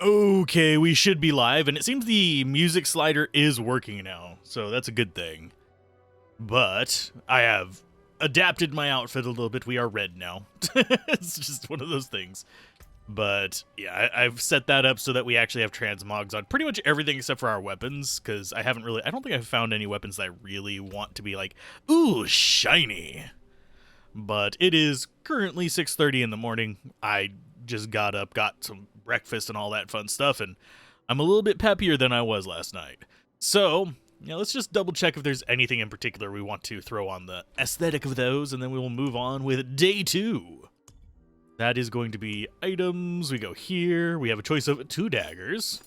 Okay, we should be live, and it seems the music slider is working now, so that's a good thing. But I have adapted my outfit a little bit. We are red now. It's just one of those things. But yeah, I've set that up so that we actually have transmogs on pretty much everything except for our weapons, because I don't think I've found any weapons that I really want to be like, ooh, shiny. But it is currently 6:30 in the morning. I just got up, got some breakfast and all that fun stuff, and I'm a little bit peppier than I was last night. So, yeah, let's just double check if there's anything in particular we want to throw on the aesthetic of those, and then we will move on with day 2. That is going to be items. We go here. We have a choice of 2 daggers.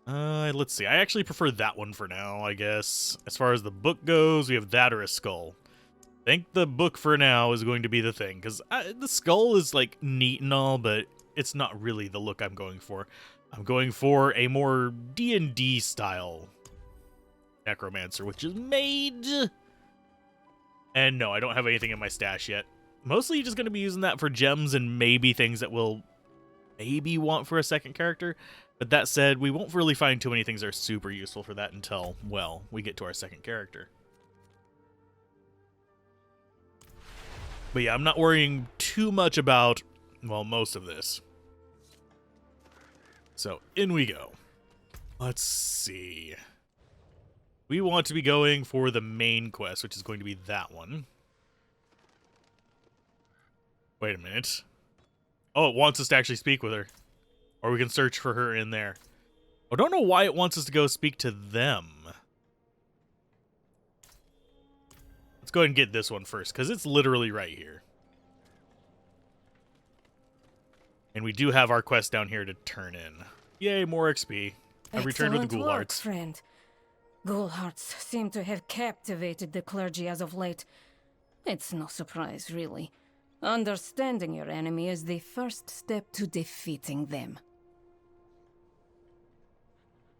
Let's see. I actually prefer that one for now, I guess. As far as the book goes, we have that or a skull. I think the book for now is going to be the thing, because the skull is, like, neat and all, but it's not really the look I'm going for. I'm going for a more D&D style Necromancer, which is mage. And no, I don't have anything in my stash yet. Mostly just going to be using that for gems and maybe things that we'll maybe want for a second character. But that said, we won't really find too many things that are super useful for that until, well, we get to our second character. But yeah, I'm not worrying too much about, well, most of this. So, in we go. Let's see. We want to be going for the main quest, which is going to be that one. Wait a minute. Oh, it wants us to actually speak with her. Or we can search for her in there. I don't know why it wants us to go speak to them. Let's go ahead and get this one first, because it's literally right here. And we do have our quest down here to turn in. Yay, more XP. I've returned with the ghoul hearts. Friend. Ghoul hearts seem to have captivated the clergy as of late. It's no surprise, really. Understanding your enemy is the first step to defeating them.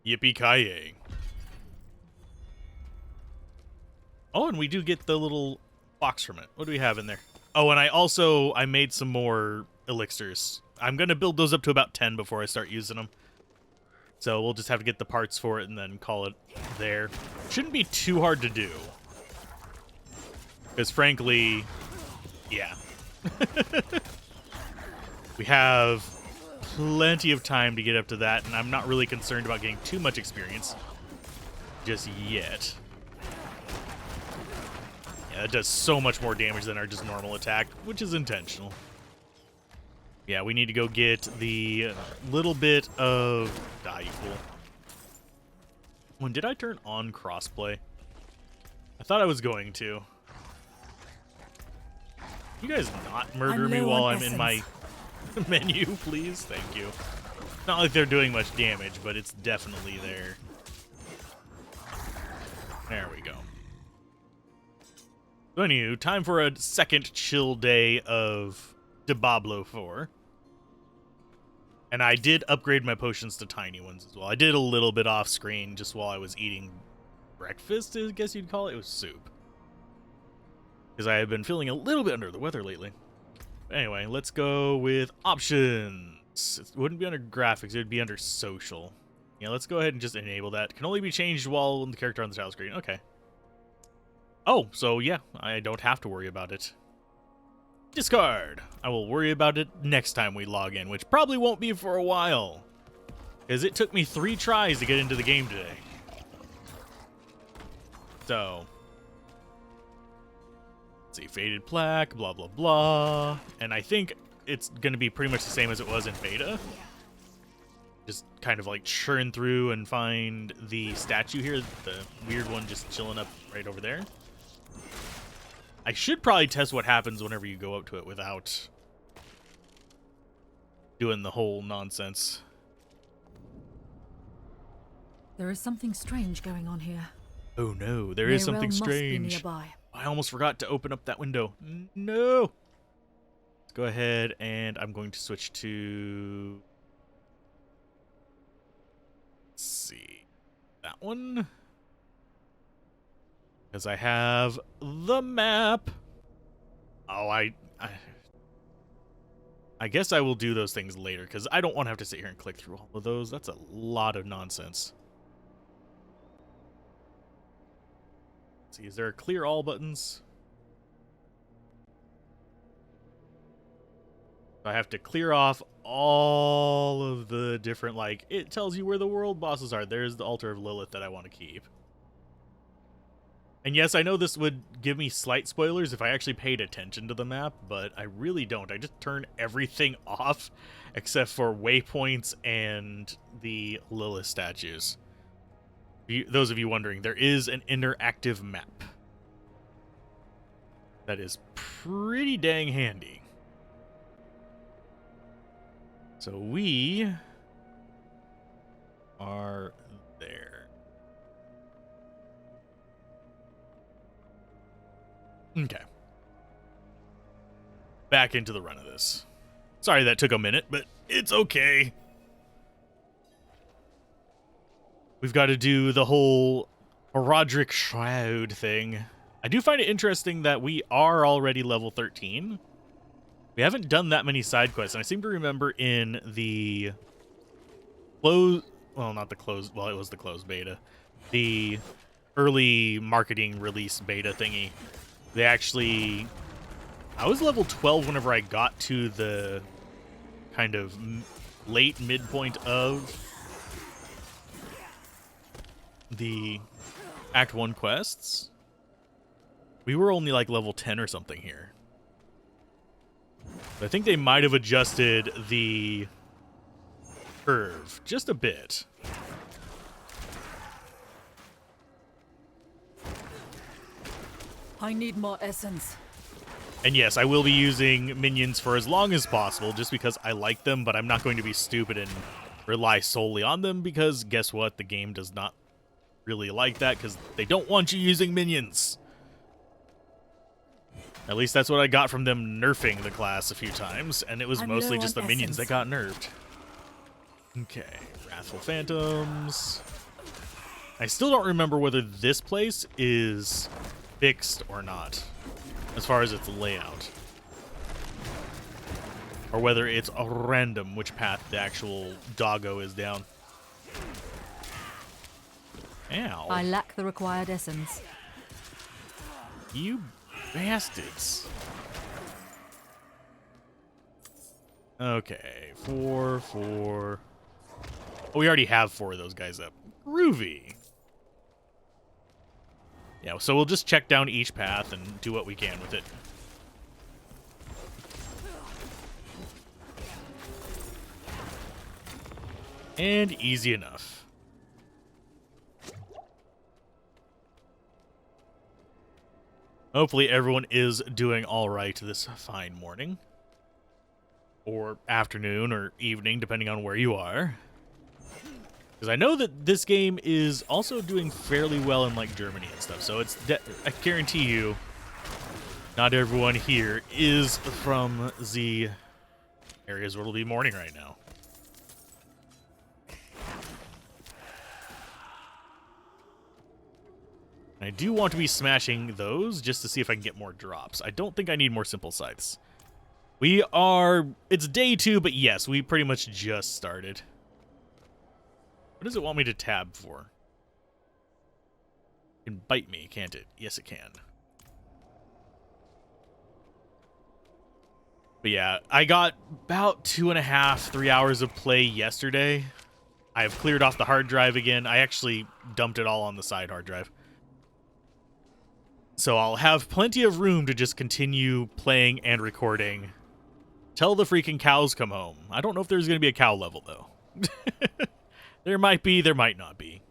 Yippee-ki-yay. Oh, and we do get the little box from it. What do we have in there? Oh, and I made some more elixirs. I'm going to build those up to about 10 before I start using them. So we'll just have to get the parts for it and then call it there. Shouldn't be too hard to do. Because frankly, yeah. We have plenty of time to get up to that, and I'm not really concerned about getting too much experience just yet. Yeah, it does so much more damage than our just normal attack, which is intentional. Yeah, we need to go get the little bit of... Die, you fool. When did I turn on crossplay? I thought I was going to. You guys not murder me while I'm in my menu, please? Thank you. Not like they're doing much damage, but it's definitely there. There we go. So anywho, time for a second chill day of Diablo 4. And I did upgrade my potions to tiny ones as well. I did a little bit off screen just while I was eating breakfast, I guess you'd call it. It was soup. Because I have been feeling a little bit under the weather lately. Anyway, let's go with options. It wouldn't be under graphics, it would be under social. Yeah, let's go ahead and just enable that. It can only be changed while the character on the title screen. Okay. Oh, so yeah, I don't have to worry about it. Discard. I will worry about it next time we log in, which probably won't be for a while. Because it took me 3 tries to get into the game today. So... let's see, faded plaque, blah, blah, blah. And I think it's going to be pretty much the same as it was in beta. Just kind of like churn through and find the statue here, the weird one just chilling up right over there. I should probably test what happens whenever you go up to it without doing the whole nonsense. There is something strange going on here. Oh no, there is something strange. I almost forgot to open up that window. No. Let's go ahead and I'm going to switch to... let's see. That one. Because I have the map. Oh, I guess I will do those things later, because I don't want to have to sit here and click through all of those. That's a lot of nonsense. Let's see, is there a clear all buttons? I have to clear off all of the different, like, it tells you where the world bosses are. There's the Altar of Lilith that I want to keep. And yes, I know this would give me slight spoilers if I actually paid attention to the map, but I really don't. I just turn everything off except for waypoints and the Lilith statues. Those of you wondering, there is an interactive map. That is pretty dang handy. So we are there. Okay. Back into the run of this. Sorry that took a minute, but it's okay. We've got to do the whole Roderick Shroud thing. I do find it interesting that we are already level 13. We haven't done that many side quests, and I seem to remember in the closed, well, not the closed, well, it was the closed beta, the early marketing release beta thingy, they actually, I was level 12 whenever I got to the kind of late midpoint of the Act 1 quests. We were only like level 10 or something here. I think they might have adjusted the curve just a bit. I need more essence. And yes, I will be using minions for as long as possible just because I like them, but I'm not going to be stupid and rely solely on them because guess what? The game does not really like that because they don't want you using minions. At least that's what I got from them nerfing the class a few times, and it was mostly just the minions that got nerfed. Okay, Wrathful Phantoms. I still don't remember whether this place is fixed or not, as far as its layout. Or whether it's a random which path the actual doggo is down. Ow. I lack the required essence. You bastards. Okay, 4. Oh, we already have 4 of those guys up. Groovy. Yeah, so we'll just check down each path and do what we can with it. And easy enough. Hopefully everyone is doing all right this fine morning. Or afternoon or evening, depending on where you are. Because I know that this game is also doing fairly well in, like, Germany and stuff. So it's I guarantee you, not everyone here is from the areas where it'll be morning right now. And I do want to be smashing those just to see if I can get more drops. I don't think I need more simple scythes. It's day 2, but yes, we pretty much just started. What does it want me to tab for? It can bite me, can't it? Yes, it can. But yeah, I got about 2.5, 3 hours of play yesterday. I have cleared off the hard drive again. I actually dumped it all on the side hard drive. So I'll have plenty of room to just continue playing and recording till the freaking cows come home. I don't know if there's going to be a cow level, though. There might be, there might not be.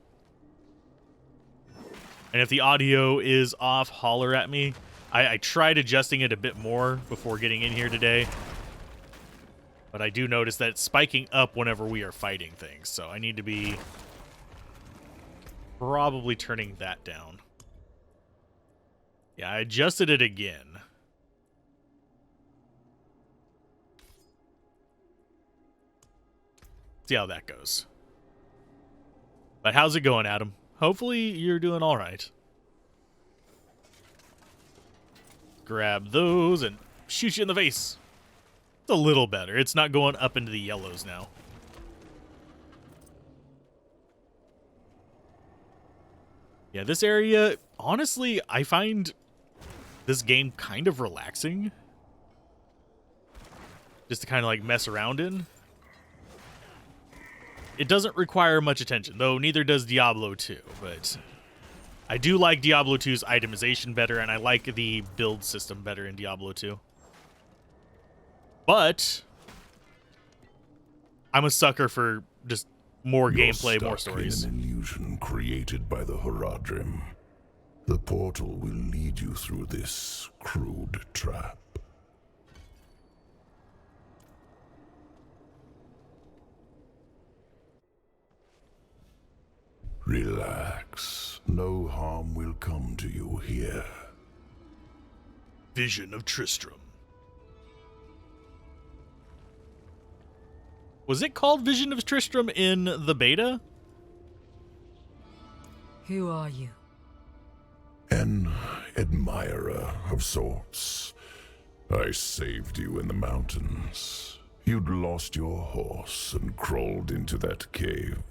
And if the audio is off, holler at me. I tried adjusting it a bit more before getting in here today. But I do notice that it's spiking up whenever we are fighting things. So I need to be probably turning that down. Yeah, I adjusted it again. See how that goes. But how's it going, Adam? Hopefully you're doing all right. Grab those and shoot you in the face. It's a little better. It's not going up into the yellows now. Yeah, this area, honestly, I find this game kind of relaxing. Just to kind of like mess around in. It doesn't require much attention, though neither does Diablo 2, but I do like Diablo 2's itemization better, and I like the build system better in Diablo 2. But I'm a sucker for just more gameplay, more stories. In an illusion created by the Horadrim. The portal will lead you through this crude trap. Relax. No harm will come to you here. Vision of Tristram. Was it called Vision of Tristram in the beta? Who are you? An admirer of sorts. I saved you in the mountains. You'd lost your horse and crawled into that cave.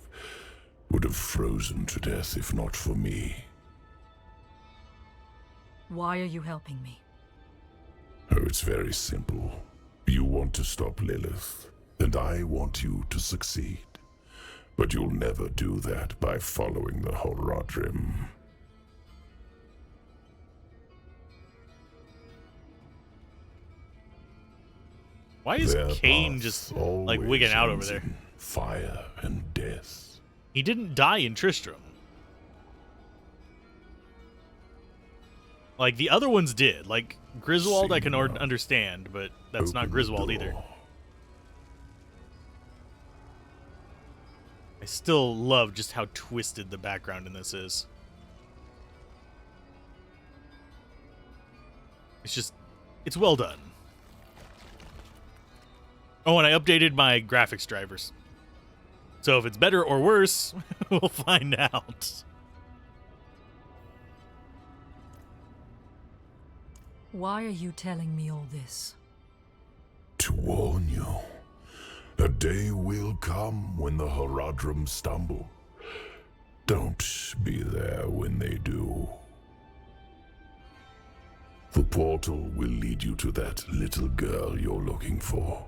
Would have frozen to death if not for me. Why are you helping me? Oh, it's very simple. You want to stop Lilith, and I want you to succeed. But you'll never do that by following the Horadrim. Why is Their Cain path just like always wigging out over ends there? in fire and death. He didn't die in Tristram. Like, the other ones did. Like, Griswold I can understand, but that's not Open the Griswold either. door. I still love just how twisted the background in this is. It's just, it's well done. Oh, and I updated my graphics drivers. So if it's better or worse, we'll find out. Why are you telling me all this? To warn you, a day will come when the Horadrim stumble. Don't be there when they do. The portal will lead you to that little girl you're looking for.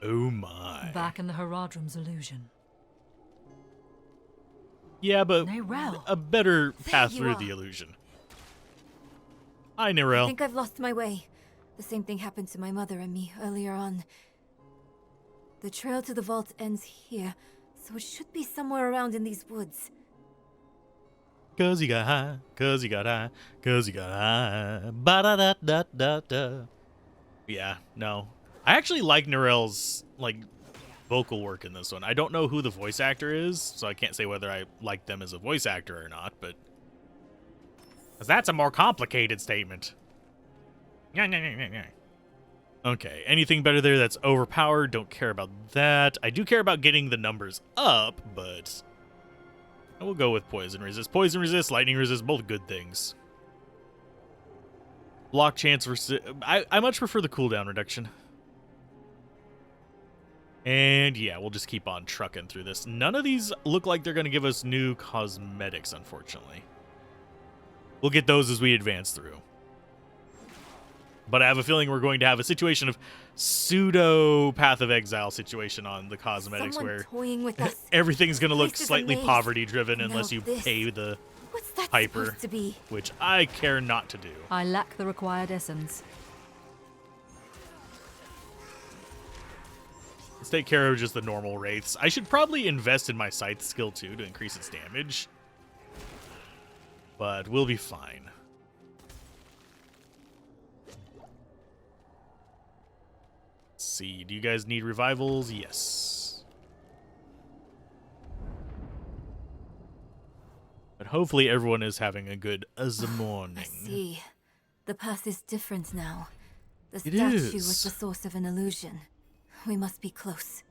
Oh my. Back in the Horadrim's illusion. Yeah, but Nirel. a better path you through are. the illusion. Hi, I Nirel. think I've lost my way. The same thing happened to my mother and me earlier on. The trail to the vault ends here, so it should be somewhere around in these woods. Cause you got high, cause you got high, cause you got high. Ba-da-da-da-da-da. Yeah, no. I actually like Nirel's, like, vocal work in this one. I don't know who the voice actor is, so I can't say whether I like them as a voice actor or not, but... 'cause that's a more complicated statement. Okay, anything better there that's overpowered? Don't care about that. I do care about getting the numbers up, but... I will go with poison resist. Poison resist, lightning resist, both good things. Block chance versus... I much prefer the cooldown reduction. And yeah, we'll just keep on trucking through this. None of these look like they're going to give us new cosmetics, unfortunately. We'll get those as we advance through. But I have a feeling we're going to have a situation of pseudo Path of Exile situation on the cosmetics Someone where toying with us. everything's going to look This is slightly amazing. poverty-driven Now unless you this. pay the What's that Piper. supposed to be? which I care not to do. I lack the required essence. Let's take care of just the normal wraiths. I should probably invest in my scythe skill too to increase its damage. But we'll be fine. Let's see. Do you guys need revivals? Yes. But hopefully everyone is having a good morning. I see. The path is different now. The It statue is. was the source of an illusion. We must be close.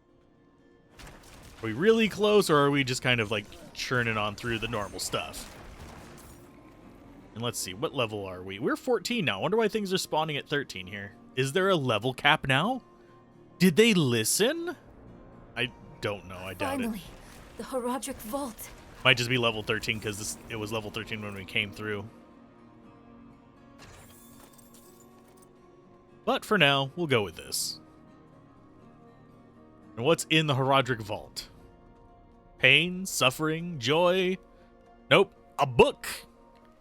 Are we really close, or are we just kind of like churning on through the normal stuff? And let's see, what level are we? We're 14 now. I wonder why things are spawning at 13 here. Is there a level cap now? Did they listen? I don't know. I doubt it. Finally, the Horadric Vault. Might just be level 13 because it was level 13 when we came through. But for now, we'll go with this. And what's in the Horadric Vault? Pain, suffering, joy? Nope, a book.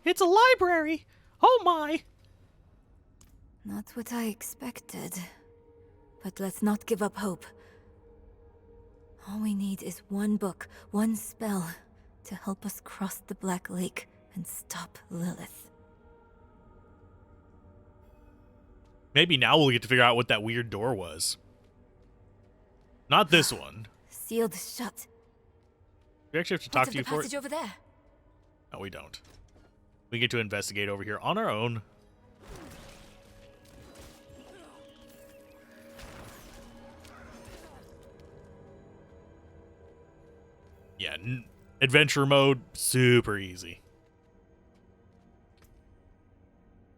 It's a library. Oh my. Not what I expected. But let's not give up hope. All we need is one book, one spell, to help us cross the Black Lake and stop Lilith. Maybe now we'll get to figure out what that weird door was. Not this one. Sealed shut. We actually have to talk Part to you of the for passage it? over there. No, we don't. We get to investigate over here on our own. Yeah, adventure mode, super easy.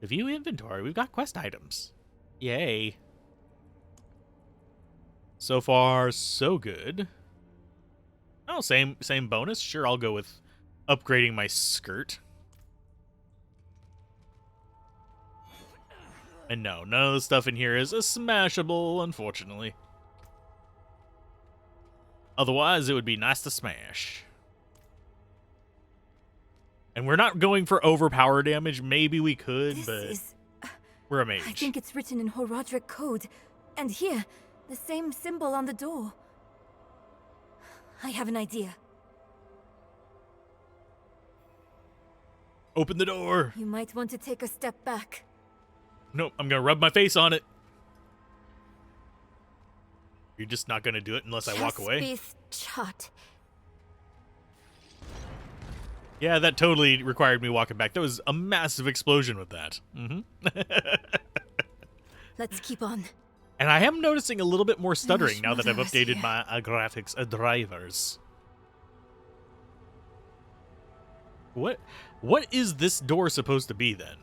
Review inventory. We've got quest items. Yay. So far, so good. Oh, same bonus. Sure, I'll go with upgrading my skirt. And no, none of the stuff in here is smashable, unfortunately. Otherwise, it would be nice to smash. And we're not going for overpower damage. Maybe we could, but we're a mage. I think it's written in Horadric code. And here, the same symbol on the door. I have an idea. Open the door. You might want to take a step back. Nope, I'm gonna rub my face on it. You're just not gonna do it unless I walk away? Chart. Yeah, that totally required me walking back. There was a massive explosion with that. Let's keep on. And I am noticing a little bit more stuttering wish now that I've Mother was updated here. my graphics drivers. What is this door supposed to be then?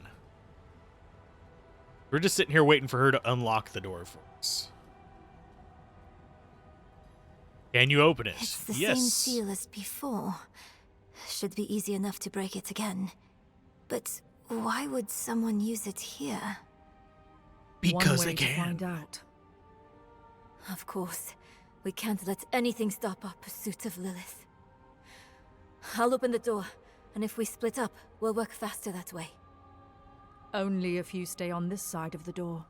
We're just sitting here waiting for her to unlock the door for us. Can you open it? It's the Yes. same seal as before. Should be easy enough to break it again. But why would someone use it here? Because One they way to can. find out. Of course. We can't let anything stop our pursuit of Lilith. I'll open the door, and if we split up, we'll work faster that way. Only if you stay on this side of the door.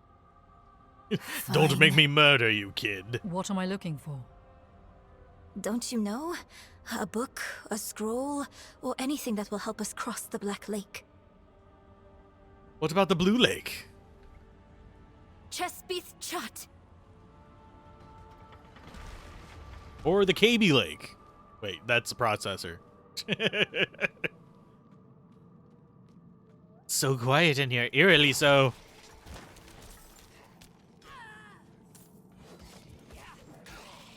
Don't make Fine. me murder you, kid. What am I looking for? Don't you know? A book, a scroll, or anything that will help us cross the Black Lake. What about the Blue Lake? Chespith Chut! Or the KB Lake? Wait, that's a processor. So quiet in here, eerily so.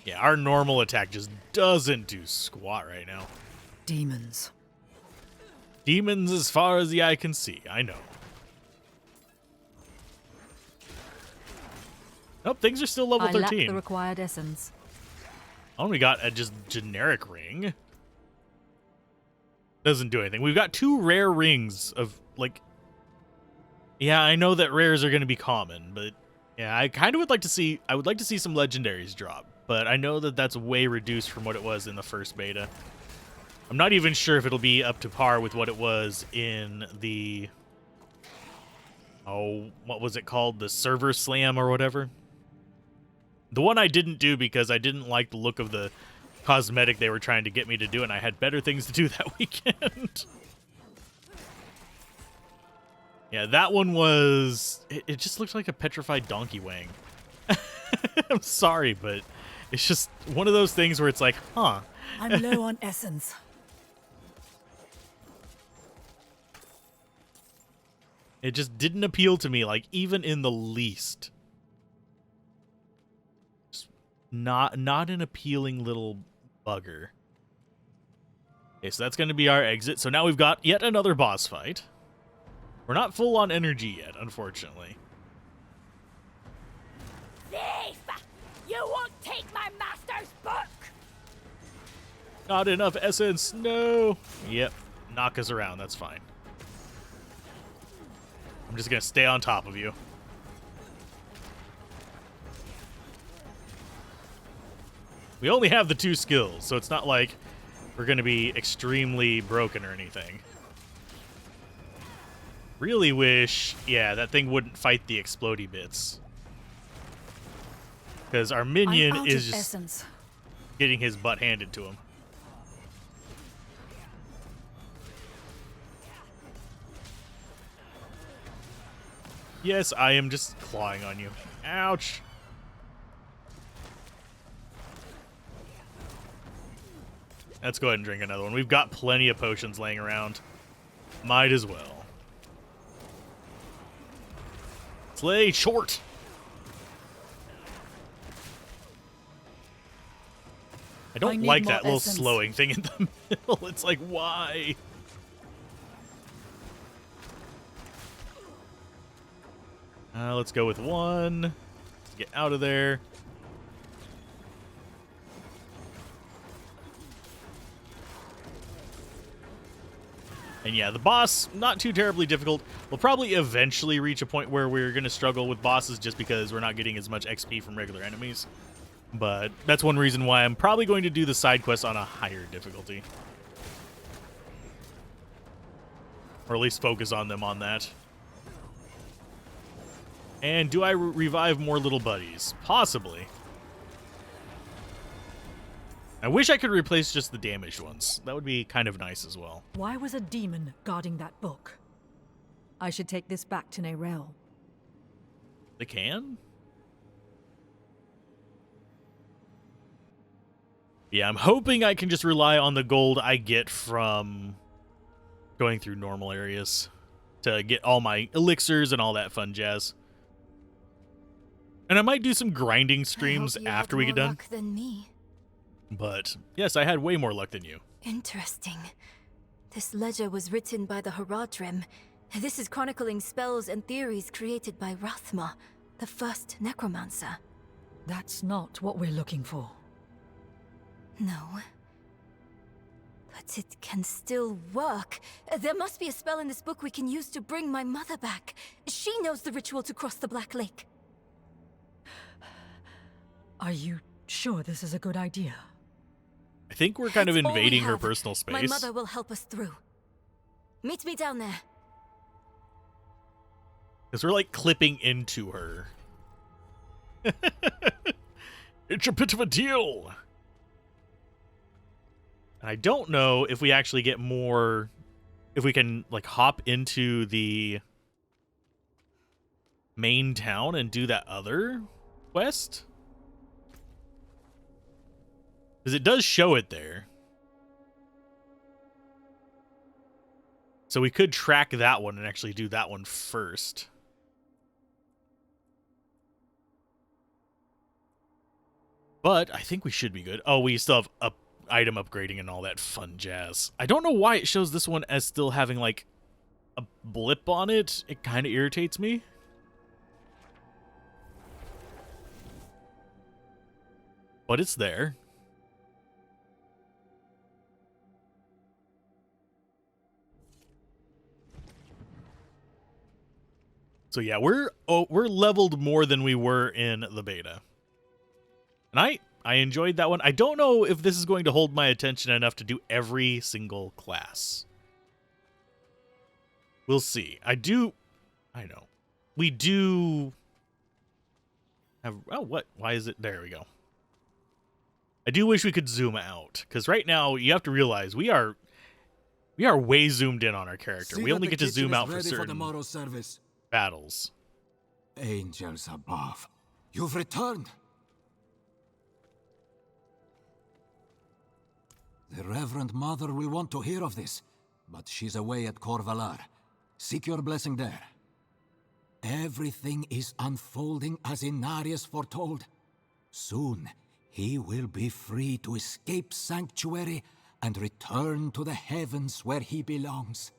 Yeah, our normal attack just doesn't do squat right now. Demons. Demons as far as the eye can see, I know. Nope, things are still level I lack 13. the required essence. I only got a just generic ring. Doesn't do anything. We've got 2 rare rings of, like... Yeah, I know that rares are going to be common, but... Yeah, I kind of would like to see... I would like to see some legendaries drop, but I know that that's way reduced from what it was in the first beta. I'm not even sure if it'll be up to par with what it was in the... Oh, what was it called? The server slam or whatever? The one I didn't do because I didn't like the look of the cosmetic they were trying to get me to do, and I had better things to do that weekend. Yeah, that one was... It just looked like a petrified donkey wang. I'm sorry, but it's just one of those things where it's like, huh. I'm low on essence. It just didn't appeal to me, like, even in the least. Just not an appealing little bugger. Okay, so that's going to be our exit. So now we've got yet another boss fight. We're not full on energy yet, unfortunately. Thief! You won't take my master's book! Not enough essence, no! Yep, knock us around, that's fine. I'm just gonna stay on top of you. We only have the 2 skills, so it's not like we're gonna be extremely broken or anything. Really wish, yeah, that thing wouldn't fight the explodey bits. Because our minion is just essence. getting his butt handed to him. Yes, I am just clawing on you. Ouch. Let's go ahead and drink another one. We've got plenty of potions laying around. Might as well. Slay short. I don't need like more that little essence. slowing thing in the middle. It's like, why? Let's go with 1. Let's get out of there. And yeah, the boss, not too terribly difficult. We'll probably eventually reach a point where we're going to struggle with bosses just because we're not getting as much XP from regular enemies. But that's one reason why I'm probably going to do the side quests on a higher difficulty. Or at least focus on them on that. And do I revive more little buddies? Possibly. I wish I could replace just the damaged ones. That would be kind of nice as well. Why was a demon guarding that book? I should take this back to Neyrelle. They can? Yeah, I'm hoping I can just rely on the gold I get from going through normal areas to get all my elixirs and all that fun jazz. And I might do some grinding streams after we get done. Luck than me. But yes, I had way more luck than you. Interesting. This ledger was written by the Haradrim. This is chronicling spells and theories created by Rathma, the first Necromancer. That's not what we're looking for. No. But it can still work. There must be a spell in this book we can use to bring my mother back. She knows the ritual to cross the Black Lake. Are you sure this is a good idea? I think we're kind of It's all we invading her have. personal space. My mother will help us through. Meet me down there. Because we're like clipping into her. It's a bit of a deal. And I don't know if we actually get more, if we can like hop into the main town and do that other quest. Because it does show it there. So we could track that one and actually do that one first. But I think we should be good. Oh, we still have item upgrading and all that fun jazz. I don't know why it shows this one as still having like a blip on it. It kind of irritates me. But it's there. So yeah, we're leveled more than we were in the beta. And I enjoyed that one. I don't know if this is going to hold my attention enough to do every single class. We'll see. I know. We do have, oh, what? Why is it? There we go. I do wish we could zoom out, because right now you have to realize we are way zoomed in on our character. We only get to zoom out for certain battles. Angels above, you've returned. The Reverend Mother will want to hear of this, but she's away at Corvalar. Seek your blessing there. Everything is unfolding as Inarius foretold. Soon, he will be free to escape Sanctuary and return to the heavens where he belongs.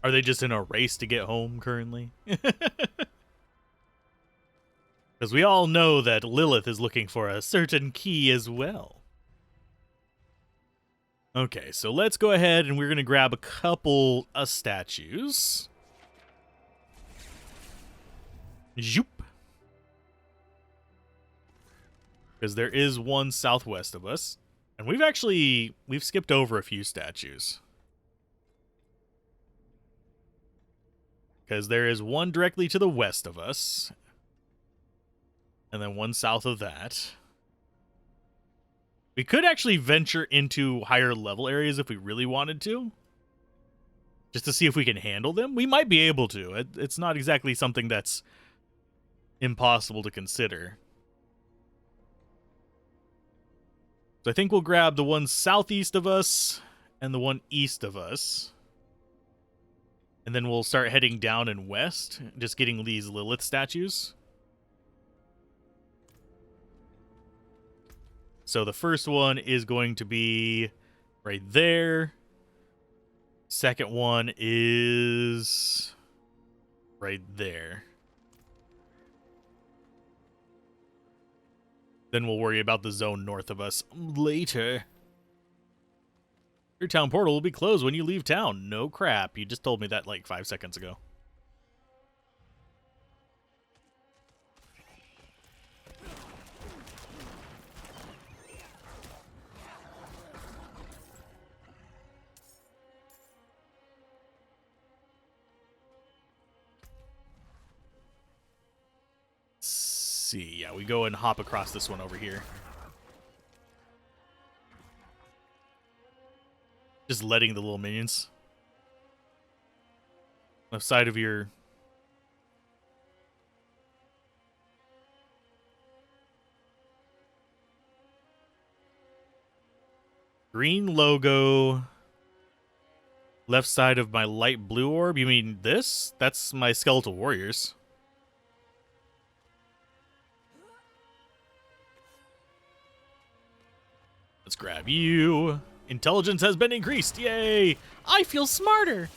Are they just in a race to get home currently? Because we all know that Lilith is looking for a certain key as well. Okay, so let's go ahead and we're going to grab a couple of statues. Zoop. Because there is one southwest of us. And we've skipped over a few statues. Because there is one directly to the west of us. And then one south of that. We could actually venture into higher level areas if we really wanted to. Just to see if we can handle them. We might be able to. It's not exactly something that's impossible to consider. So I think we'll grab the one southeast of us and the one east of us. And then we'll start heading down and west, just getting these Lilith statues. So the first one is going to be right there. Second one is right there. Then we'll worry about the zone north of us later. Your town portal will be closed when you leave town. No crap. You just told me that like 5 seconds ago. See, yeah, we go and hop across this one over here. Just letting the little minions. Left side of your... green logo. Left side of my light blue orb. You mean this? That's my skeletal warriors. Let's grab you. Intelligence has been increased. Yay! I feel smarter.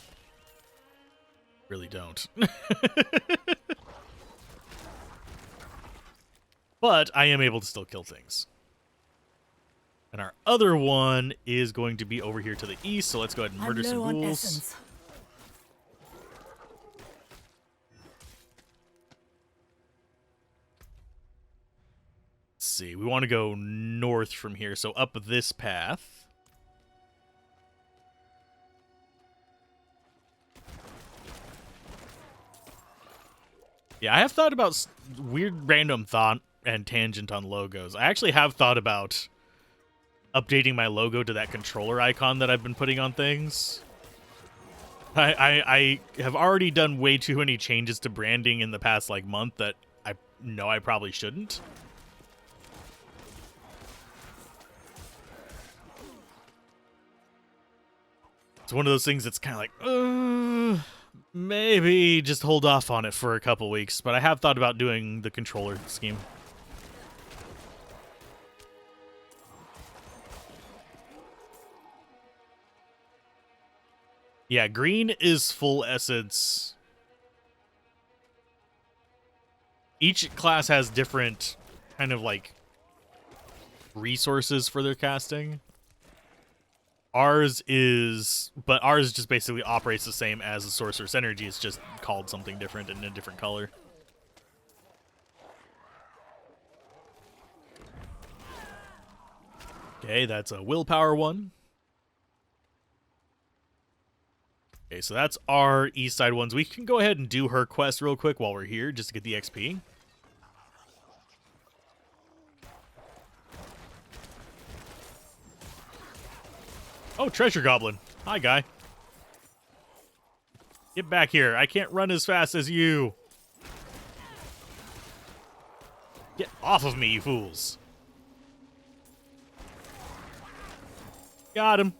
Really don't. But I am able to still kill things. And our other one is going to be over here to the east, so let's go ahead and murder some ghouls. See, we want to go north from here, so up this path. Yeah, I have thought about weird random thought and tangent on logos. I actually have thought about updating my logo to that controller icon that I've been putting on things. I have already done way too many changes to branding in the past like month that I know I probably shouldn't. It's one of those things that's kind of like, maybe just hold off on it for a couple weeks. But I have thought about doing the controller scheme. Yeah, green is full essence. Each class has different kind of like resources for their casting. Ours just basically operates the same as the Sorceress Energy. It's just called something different and in a different color. Okay, that's a willpower one. Okay, so that's our east side ones. We can go ahead and do her quest real quick while we're here, just to get the XP. Oh, Treasure Goblin. Hi, guy. Get back here. I can't run as fast as you. Get off of me, you fools. Got him.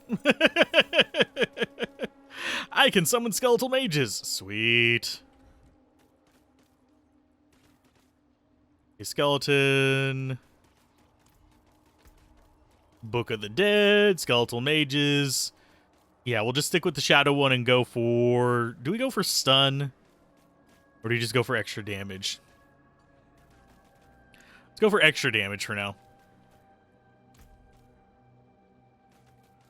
I can summon skeletal mages. Sweet. A skeleton. Book of the Dead, skeletal mages. Yeah, we'll just stick with the shadow one and go for... Do we go for stun? Or do you just go for extra damage? Let's go for extra damage for now.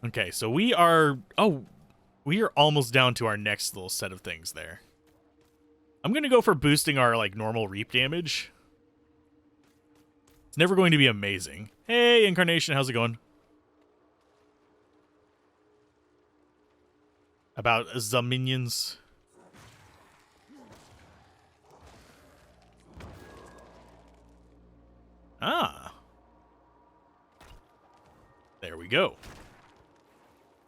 Okay, so we are... Oh, we are almost down to our next little set of things there. I'm going to go for boosting our, like, normal reap damage. It's never going to be amazing. Hey, Incarnation, how's it going? About the minions. Ah. There we go.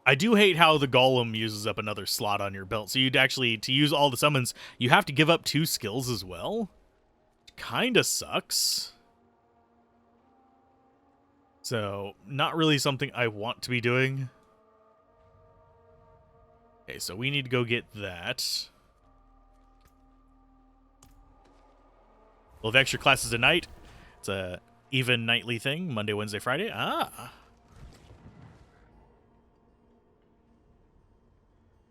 I do hate how the golem uses up another slot on your belt. So you'd actually, to use all the summons, you have to give up 2 skills as well. Kinda sucks. So, not really something I want to be doing. Okay, so we need to go get that. We'll have extra classes tonight. It's a even nightly thing. Monday, Wednesday, Friday. Ah.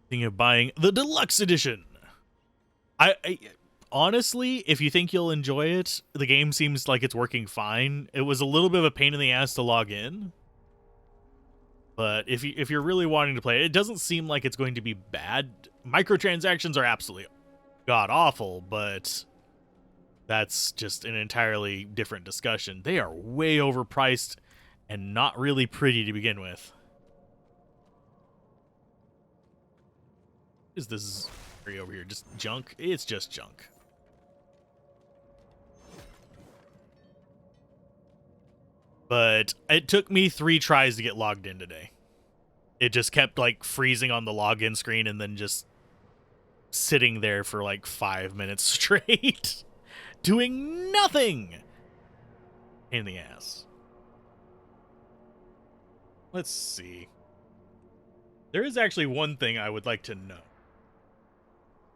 Thinking of buying the deluxe edition. I honestly, if you think you'll enjoy it, the game seems like it's working fine. It was a little bit of a pain in the ass to log in. But if you're really wanting to play it, it doesn't seem like it's going to be bad. Microtransactions are absolutely god-awful, but that's just an entirely different discussion. They are way overpriced and not really pretty to begin with. Is this area over here just junk? It's just junk. But it took me 3 tries to get logged in today. It just kept like freezing on the login screen and then just sitting there for like 5 minutes straight. Doing nothing. In the ass. Let's see. There is actually one thing I would like to know.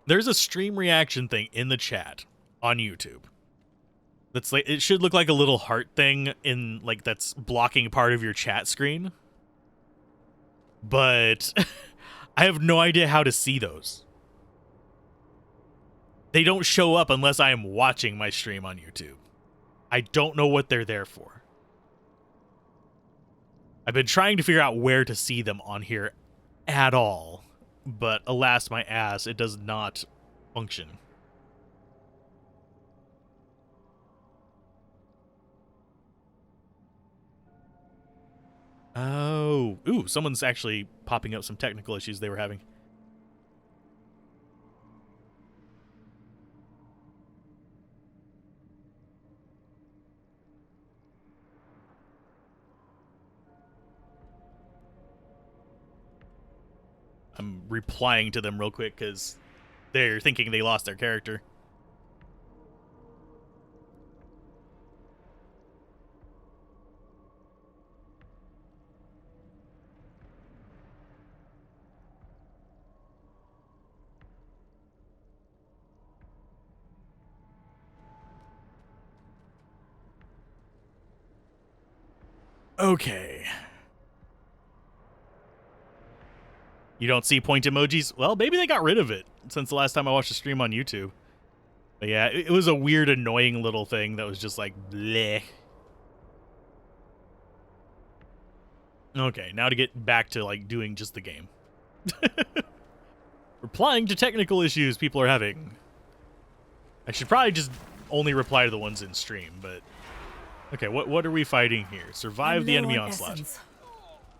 There's a stream reaction thing in the chat on YouTube. That's like, it should look like a little heart thing in like that's blocking part of your chat screen. But I have no idea how to see those. They don't show up unless I am watching my stream on YouTube. I don't know what they're there for. I've been trying to figure out where to see them on here at all. But alas, my ass, it does not function. Oh, ooh, someone's actually popping up some technical issues they were having. I'm replying to them real quick because they're thinking they lost their character. Okay. You don't see point emojis? Well, maybe they got rid of it since the last time I watched a stream on YouTube. But yeah, it was a weird, annoying little thing that was just like, bleh. Okay, now to get back to like doing just the game. Replying to technical issues people are having. I should probably just only reply to the ones in stream, but... Okay, what are we fighting here? Survive the enemy onslaught. Essence.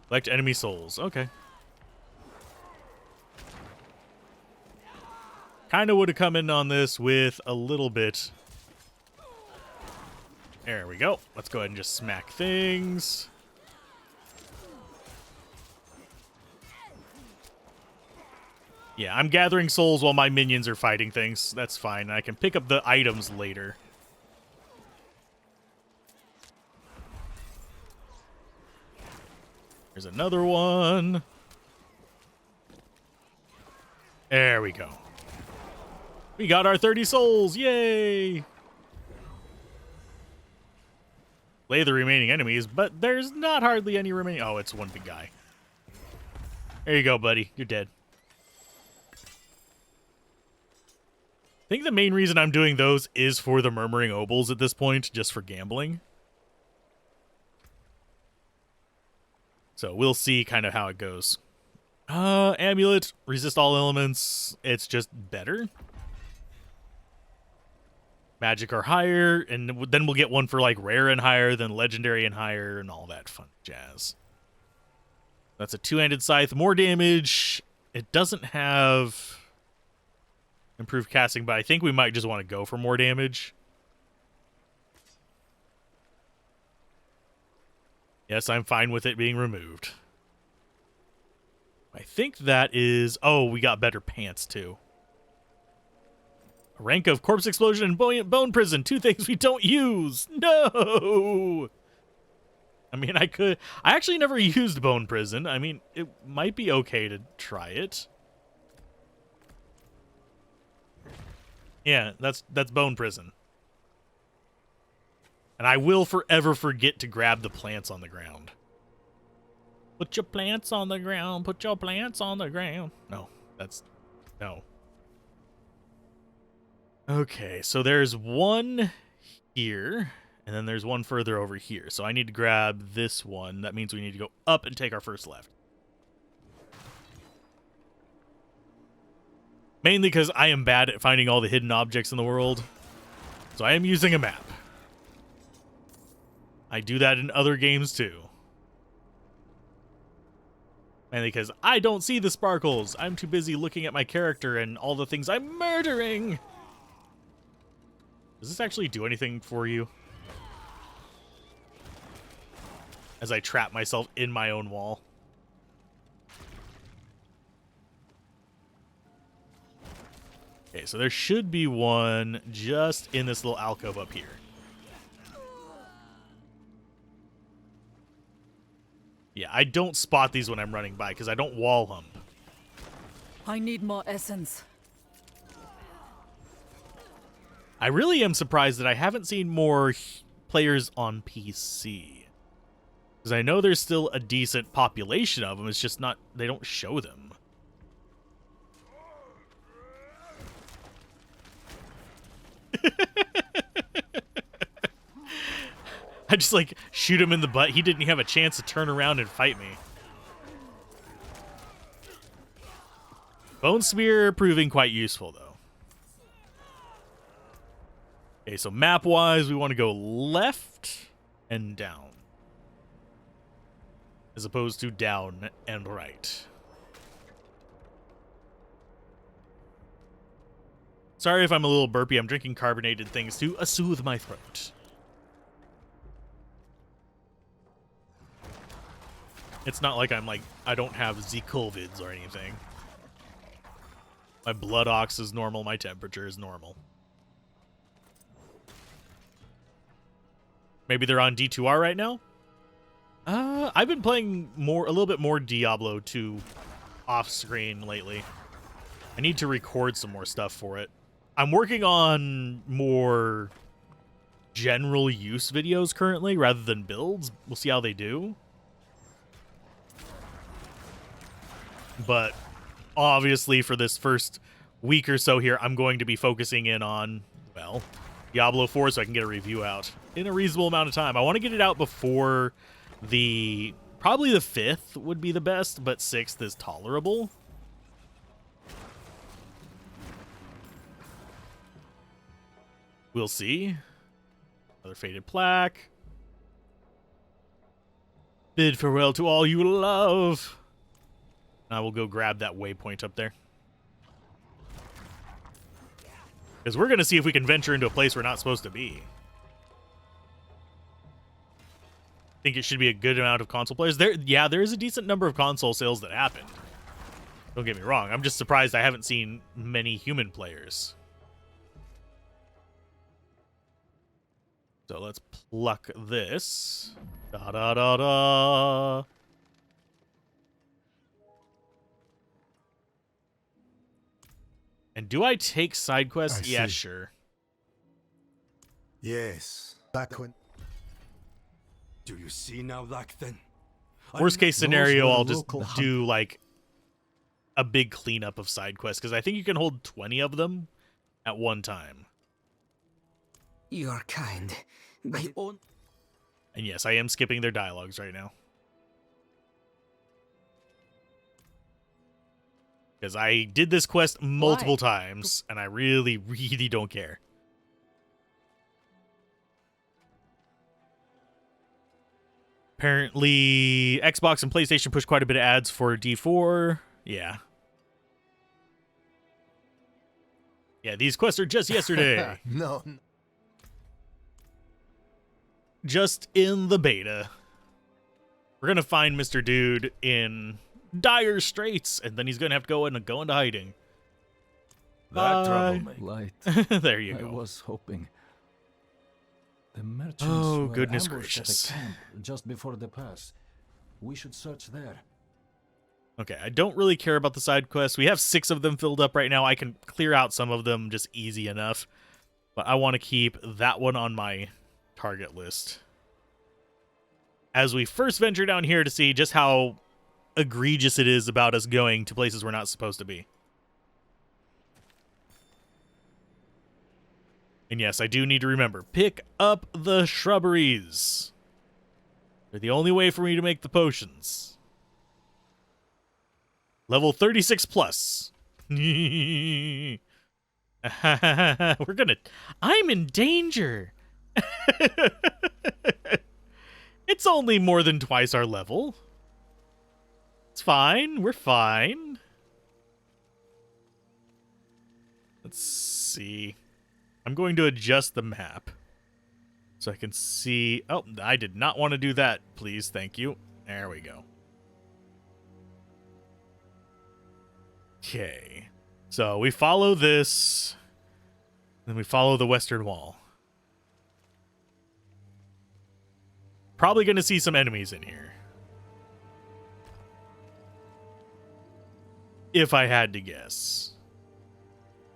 Collect enemy souls. Okay. Kind of would have come in on this with a little bit. There we go. Let's go ahead and just smack things. Yeah, I'm gathering souls while my minions are fighting things. That's fine. I can pick up the items later. There's another one. There we go. We got our 30 souls. Yay! Slay the remaining enemies, but there's not hardly any remaining. Oh, it's one big guy. There you go, buddy. You're dead. I think the main reason I'm doing those is for the Murmuring Obols at this point, just for gambling. So we'll see kind of how it goes. Amulet, resist all elements. It's just better. Magic are higher, and then we'll get one for like rare and higher, then legendary and higher, and all that fun jazz. That's a two-handed scythe, more damage. It doesn't have improved casting, but I think we might just want to go for more damage. Yes, I'm fine with it being removed. I think that is... Oh, we got better pants, too. A rank of Corpse Explosion and Bone Prison. Two things we don't use. No! I mean, I could... I actually never used Bone Prison. I mean, it might be okay to try it. Yeah, that's Bone Prison. And I will forever forget to grab the plants on the ground. Put your plants on the ground. Put your plants on the ground. No, that's... No. Okay, so there's one here, and then there's one further over here. So I need to grab this one. That means we need to go up and take our first left. Mainly because I am bad at finding all the hidden objects in the world. So I am using a map. I do that in other games too. Mainly because I don't see the sparkles. I'm too busy looking at my character and all the things I'm murdering. Does this actually do anything for you? As I trap myself in my own wall. Okay, so there should be one just in this little alcove up here. Yeah, I don't spot these when I'm running by because I don't wall hump. I need more essence. I really am surprised that I haven't seen more players on PC. Because I know there's still a decent population of them, it's just not, they don't show them. I just like shoot him in the butt. He didn't have a chance to turn around and fight me. Bone Spear proving quite useful though. Okay, so map-wise, we want to go left and down. As opposed to down and right. Sorry if I'm a little burpy. I'm drinking carbonated things to soothe my throat. It's not like I'm like, I don't have Z-Covids or anything. My blood ox is normal. My temperature is normal. Maybe they're on D2R right now? I've been playing a little bit more Diablo 2 off screen lately. I need to record some more stuff for it. I'm working on more general use videos currently rather than builds. We'll see how they do. But obviously for this first week or so here, I'm going to be focusing in on, well, Diablo 4 so I can get a review out in a reasonable amount of time. I want to get it out before probably the 5th would be the best, but 6th is tolerable. We'll see. Another faded plaque. Bid farewell to all you love. I will go grab that waypoint up there. Because we're going to see if we can venture into a place we're not supposed to be. I think it should be a good amount of console players. There is a decent number of console sales that happened. Don't get me wrong. I'm just surprised I haven't seen many human players. So let's pluck this. Da da da da. And do I take side quests? Yeah, sure. Yes, back when... Do you see now, Lack, then? Worst case scenario, I'll just do, like, a big cleanup of side quests, because I think you can hold 20 of them at one time. You're kind. I own. And yes, I am skipping their dialogues right now. Because I did this quest multiple times, and I really, really don't care. Apparently, Xbox and PlayStation push quite a bit of ads for D4. Yeah. Yeah, these quests are just yesterday. No. Just in the beta. We're gonna find Mr. Dude in dire straits, and then he's gonna have to go into hiding. That Bye. troublemaker. Light. There you I go. was hoping. The merchants Oh, were goodness ambushed gracious. at a camp just before the pass. We should search there. Okay, I don't really care about the side quests. We have 6 of them filled up right now. I can clear out some of them just easy enough. But I want to keep that one on my target list. As we first venture down here to see just how egregious it is about us going to places we're not supposed to be. And yes, I do need to remember, pick up the shrubberies. They're the only way for me to make the potions. Level 36 plus. I'm in danger. It's only more than twice our level. It's fine. We're fine. Let's see. I'm going to adjust the map so I can see. Oh, I did not want to do that. Please. Thank you. There we go. Okay. So we follow this. Then we follow the western wall. Probably going to see some enemies in here. If I had to guess.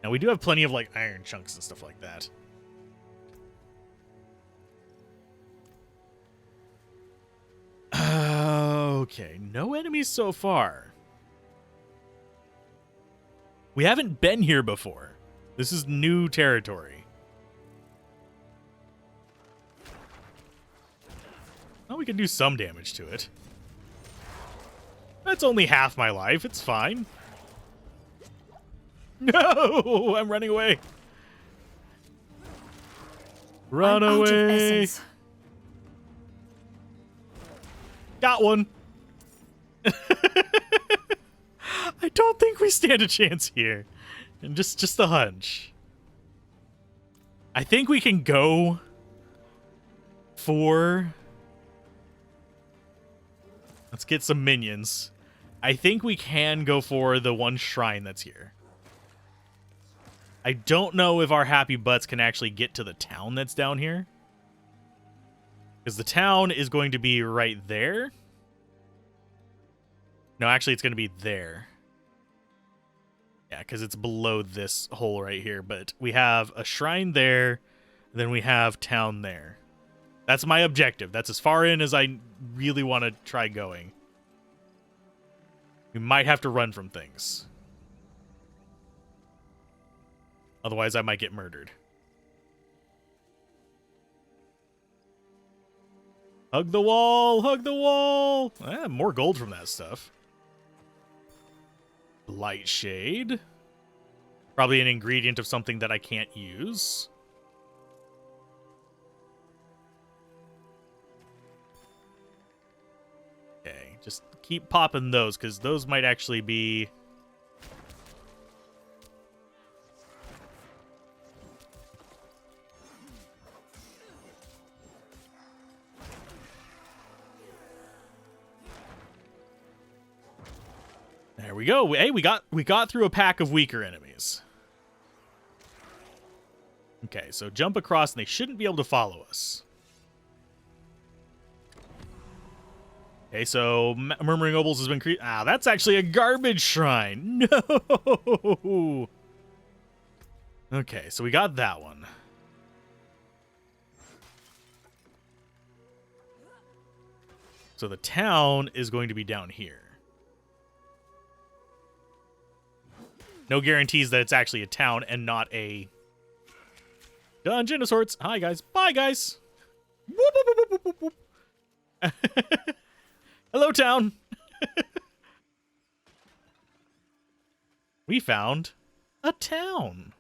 Now, we do have plenty of, like, iron chunks and stuff like that. Okay, no enemies so far. We haven't been here before. This is new territory. Well, we can do some damage to it. That's only half my life. It's fine. No! I'm running away. Run I'm out of away. essence. Got one. I don't think we stand a chance here. And just a hunch. I think we can go for... Let's get some minions. I think we can go for the one shrine that's here. I don't know if our happy butts can actually get to the town that's down here. Because the town is going to be right there. No, actually, it's going to be there. Yeah, because it's below this hole right here. But we have a shrine there. Then we have town there. That's my objective. That's as far in as I really want to try going. We might have to run from things. Otherwise, I might get murdered. Hug the wall! Hug the wall! More gold from that stuff. Light shade. Probably an ingredient of something that I can't use. Okay, just keep popping those, because those might actually be... There we go. Hey, we got through a pack of weaker enemies. Okay, so jump across, and they shouldn't be able to follow us. Okay, so Murmuring Obols has been that's actually a garbage shrine. No. Okay, so we got that one. So the town is going to be down here. No guarantees that it's actually a town and not a dungeon of sorts. Hi, guys. Bye, guys. Whoop, whoop, whoop, whoop, whoop. Hello, town. We found a town.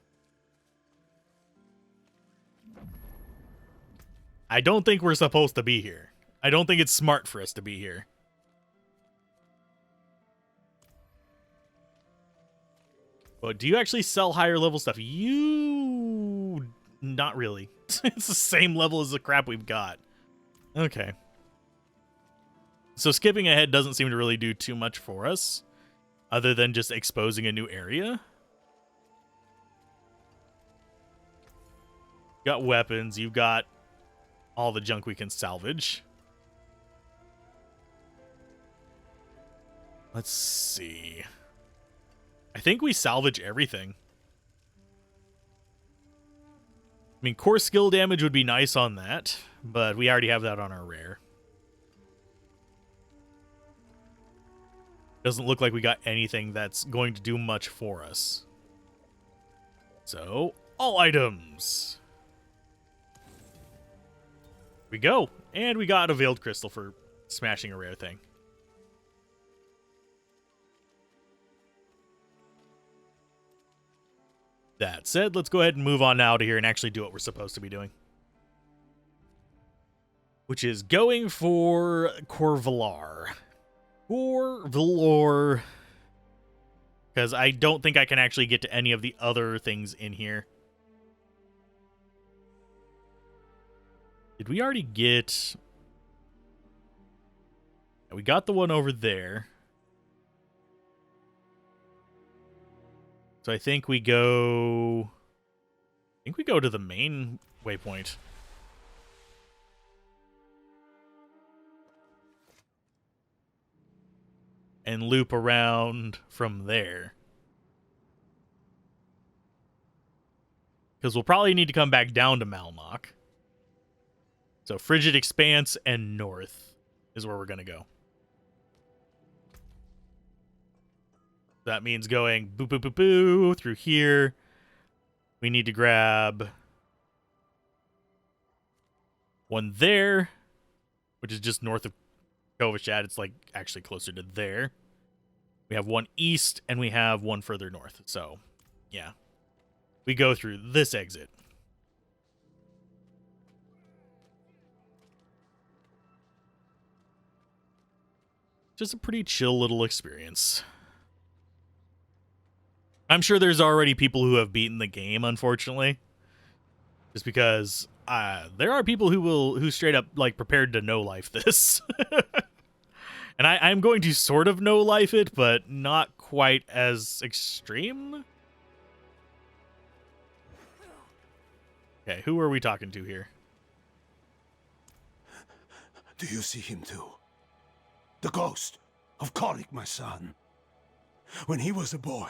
I don't think we're supposed to be here. I don't think it's smart for us to be here. But do you actually sell higher level stuff? You... Not really. It's the same level as the crap we've got. Okay. So skipping ahead doesn't seem to really do too much for us, other than just exposing a new area. You got weapons. You've got all the junk we can salvage. Let's see. I think we salvage everything. I mean, core skill damage would be nice on that, but we already have that on our rare. Doesn't look like we got anything that's going to do much for us. So, all items. We go. And we got a Veiled Crystal for smashing a rare thing. That said, let's go ahead and move on now to here and actually do what we're supposed to be doing. Which is going for Corvalar. Or Valor. Because I don't think I can actually get to any of the other things in here. Did we already get... We got the one over there. So I think we go... to the main waypoint. And loop around from there. Because we'll probably need to come back down to Malmok. So Frigid Expanse and north is where we're going to go. That means going boo, boo, boo, boo through here. We need to grab one there, which is just north of Kovashad. It's like actually closer to there. We have one east and we have one further north. So, yeah. We go through this exit. Just a pretty chill little experience. I'm sure there's already people who have beaten the game, unfortunately. Just because there are people who straight up like prepared to no life this. And I'm going to sort of no life it, but not quite as extreme. Okay, who are we talking to here? Do you see him too? The ghost of Korik, my son. When he was a boy,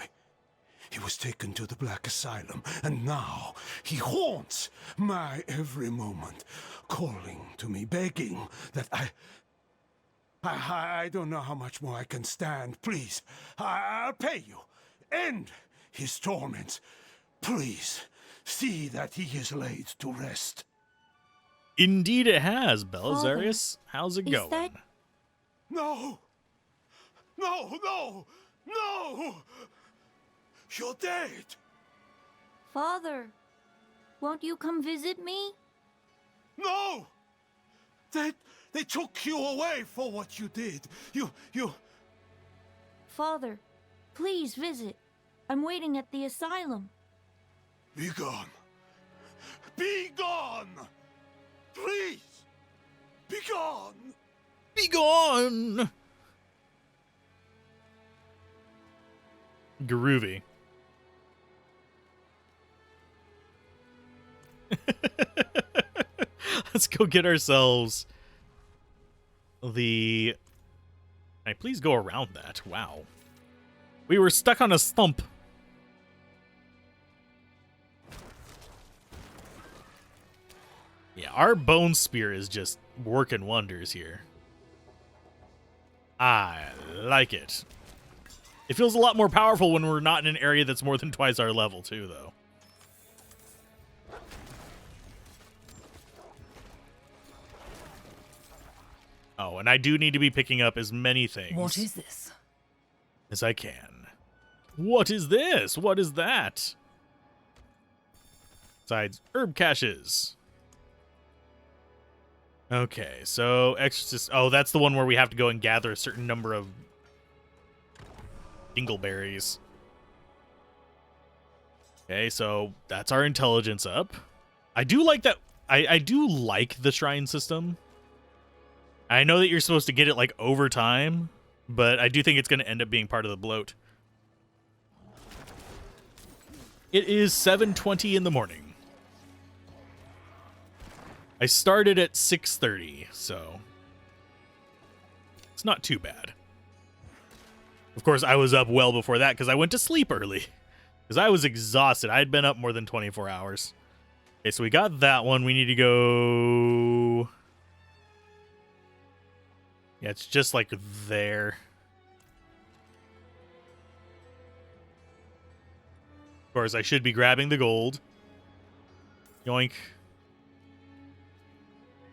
he was taken to the Black Asylum, and now he haunts my every moment, calling to me, begging that I don't know how much more I can stand. Please, I'll pay you. End his torments. Please, see that he is laid to rest. Indeed it has, Belisarius. How's it going? That... No! No, no, no! You're dead! Father, won't you come visit me? No! They took you away for what you did. You... Father, please visit. I'm waiting at the asylum. Be gone. Be gone! Please! Be gone! Be gone! Groovy. Let's go get ourselves the... Can I please go around that? Wow. We were stuck on a stump. Yeah, our bone spear is just working wonders here. I like it. It feels a lot more powerful when we're not in an area that's more than twice our level, too, though. Oh, and I do need to be picking up as many things. What is this? As I can. What is this? What is that? Besides herb caches. Okay, so exorcist. Oh, that's the one where we have to go and gather a certain number of dingleberries. Okay, so that's our intelligence up. I do like that. I do like the shrine system. I know that you're supposed to get it like over time, but I do think it's going to end up being part of the bloat. It is 7:20 in the morning. I started at 6:30, so it's not too bad. Of course, I was up well before that because I went to sleep early because I was exhausted. I had been up more than 24 hours. Okay, so we got that one. We need to go... Yeah, it's just like there. Of course, I should be grabbing the gold. Yoink.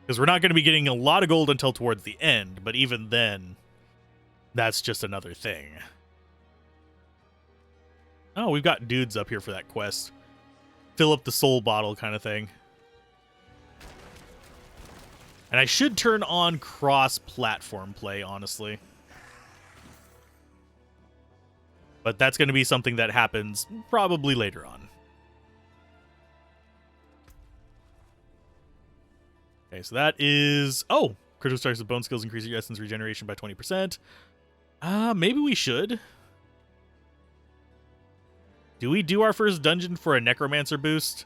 Because we're not going to be getting a lot of gold until towards the end, but even then, that's just another thing. Oh, we've got dudes up here for that quest. Fill up the soul bottle kind of thing. And I should turn on cross-platform play, honestly. But that's going to be something that happens probably later on. Okay, so that is... Oh! Critical strikes with bone skills increase your essence regeneration by 20%. Maybe we should. Do we do our first dungeon for a Necromancer boost?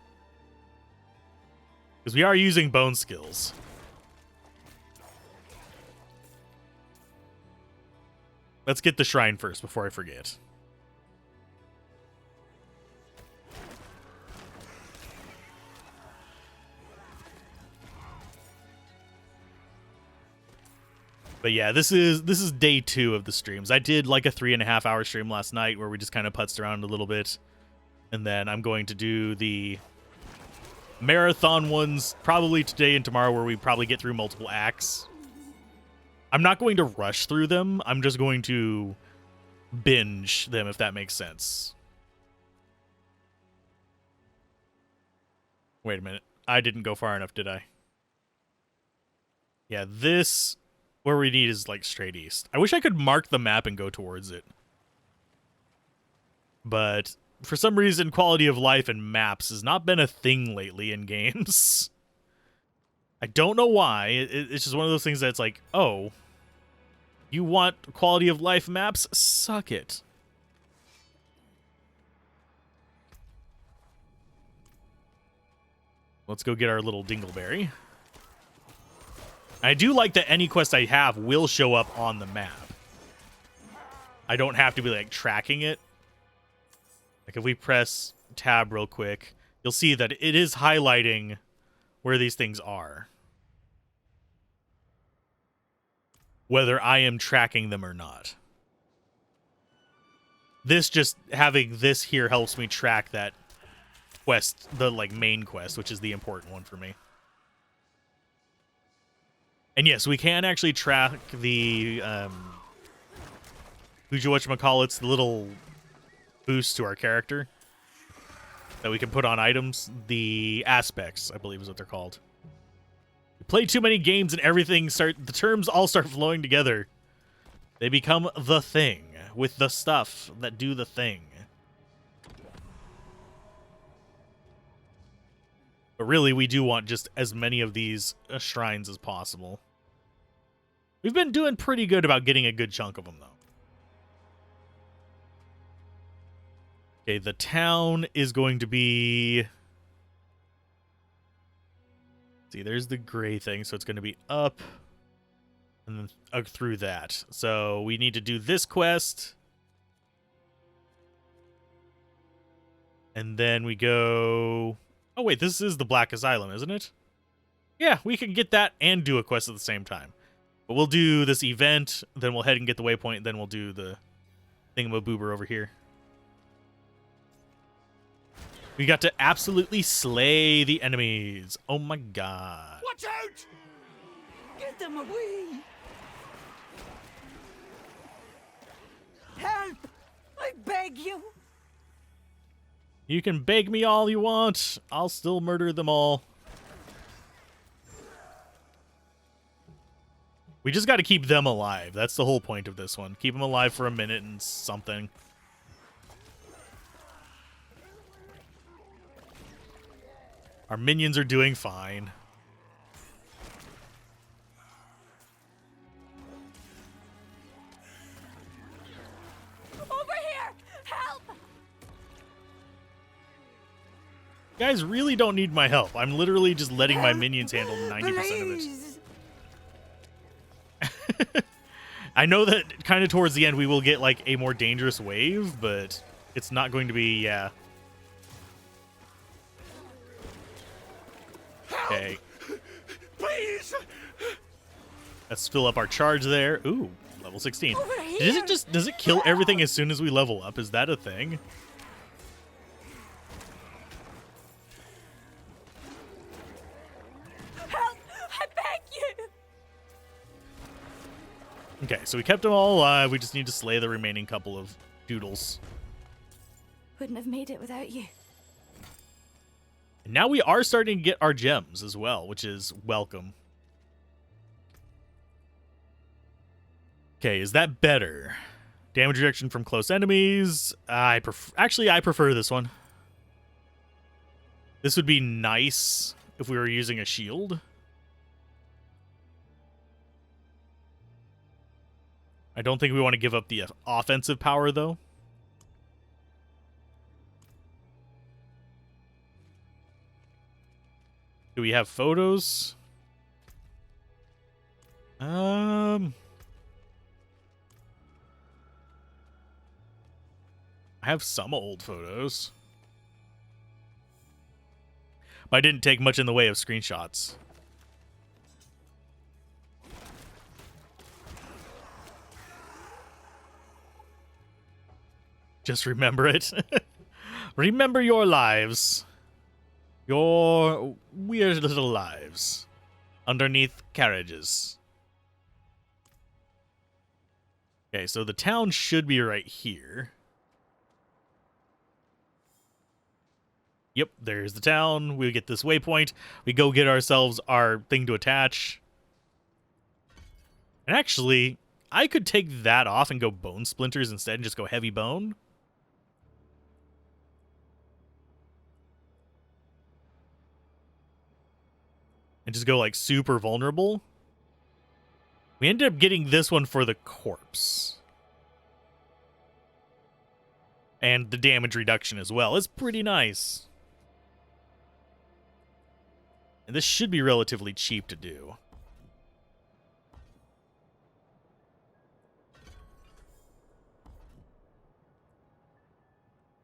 Because we are using bone skills. Let's get the shrine first before I forget. But yeah, this is day 2 of the streams. I did like a 3.5 hour stream last night where we just kind of putzed around a little bit. And then I'm going to do the marathon ones probably today and tomorrow where we probably get through multiple acts. I'm not going to rush through them. I'm just going to binge them, if that makes sense. Wait a minute. I didn't go far enough, did I? Yeah, this... Where we need is, like, straight east. I wish I could mark the map and go towards it. But for some reason, quality of life and maps has not been a thing lately in games. I don't know why. It's just one of those things that's like, oh, you want quality of life maps? Suck it. Let's go get our little dingleberry. I do like that any quest I have will show up on the map. I don't have to be, like, tracking it. Like, if we press tab real quick, you'll see that it is highlighting where these things are. Whether I am tracking them or not. This just, having this here helps me track that quest, the, like, main quest, which is the important one for me. And yes, we can actually track the, whatchamacallits, the little boost to our character that we can put on items. The aspects, I believe is what they're called. You play too many games and the terms all start flowing together. They become the thing, with the stuff that do the thing. But really, we do want just as many of these shrines as possible. We've been doing pretty good about getting a good chunk of them, though. Okay, the town is going to be... See, there's the gray thing, so it's going to be up and then through that. So we need to do this quest. And then we go... Oh, wait, this is the Black Asylum, isn't it? Yeah, we can get that and do a quest at the same time. But we'll do this event, then we'll head and get the waypoint, then we'll do the thingamaboober over here. We got to absolutely slay the enemies. Oh my god. Watch out! Get them away! Help! I beg you! You can beg me all you want. I'll still murder them all. We just got to keep them alive. That's the whole point of this one. Keep them alive for a minute and something. Our minions are doing fine. Over here! Help! You guys really don't need my help. I'm literally just letting my minions handle 90% of it. I know that kind of towards the end we will get like a more dangerous wave, but it's not going to be, yeah. Okay. Please! Let's fill up our charge there. Ooh, level 16. Does it kill everything as soon as we level up? Is that a thing? Help! I beg you! Okay, so we kept them all alive. We just need to slay the remaining couple of doodles. Wouldn't have made it without you. And now we are starting to get our gems as well, which is welcome. Okay, is that better? Damage reduction from close enemies. I prefer this one. This would be nice if we were using a shield. I don't think we want to give up the offensive power, though. Do we have photos? I have some old photos. But I didn't take much in the way of screenshots. Just remember it. Remember your lives. Your weird little lives. Underneath carriages. Okay, so the town should be right here. Yep, there's the town. We get this waypoint. We go get ourselves our thing to attach. And actually, I could take that off and go bone splinters instead and just go heavy bone. And just go like super vulnerable. We ended up getting this one for the corpse. And the damage reduction as well. It's pretty nice. And this should be relatively cheap to do.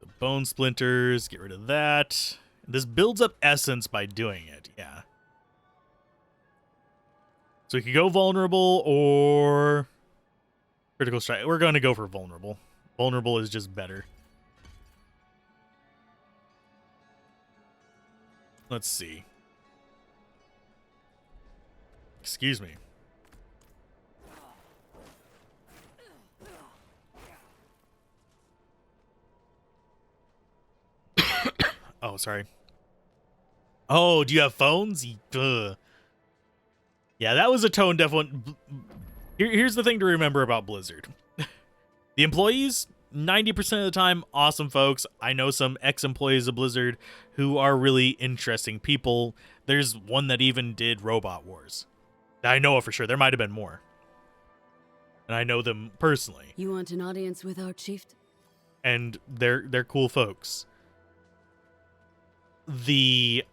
The bone splinters, get rid of that. This builds up essence by doing it, yeah. So we could go vulnerable or critical strike. We're going to go for vulnerable. Vulnerable is just better. Let's see. Excuse me. Oh, sorry. Oh, do you have phones? Ugh. Yeah, that was a tone deaf one. Here's the thing to remember about Blizzard. The employees, 90% of the time, awesome folks. I know some ex-employees of Blizzard who are really interesting people. There's one that even did Robot Wars. I know it for sure. There might have been more. And I know them personally. You want an audience with our chief? And they're cool folks. The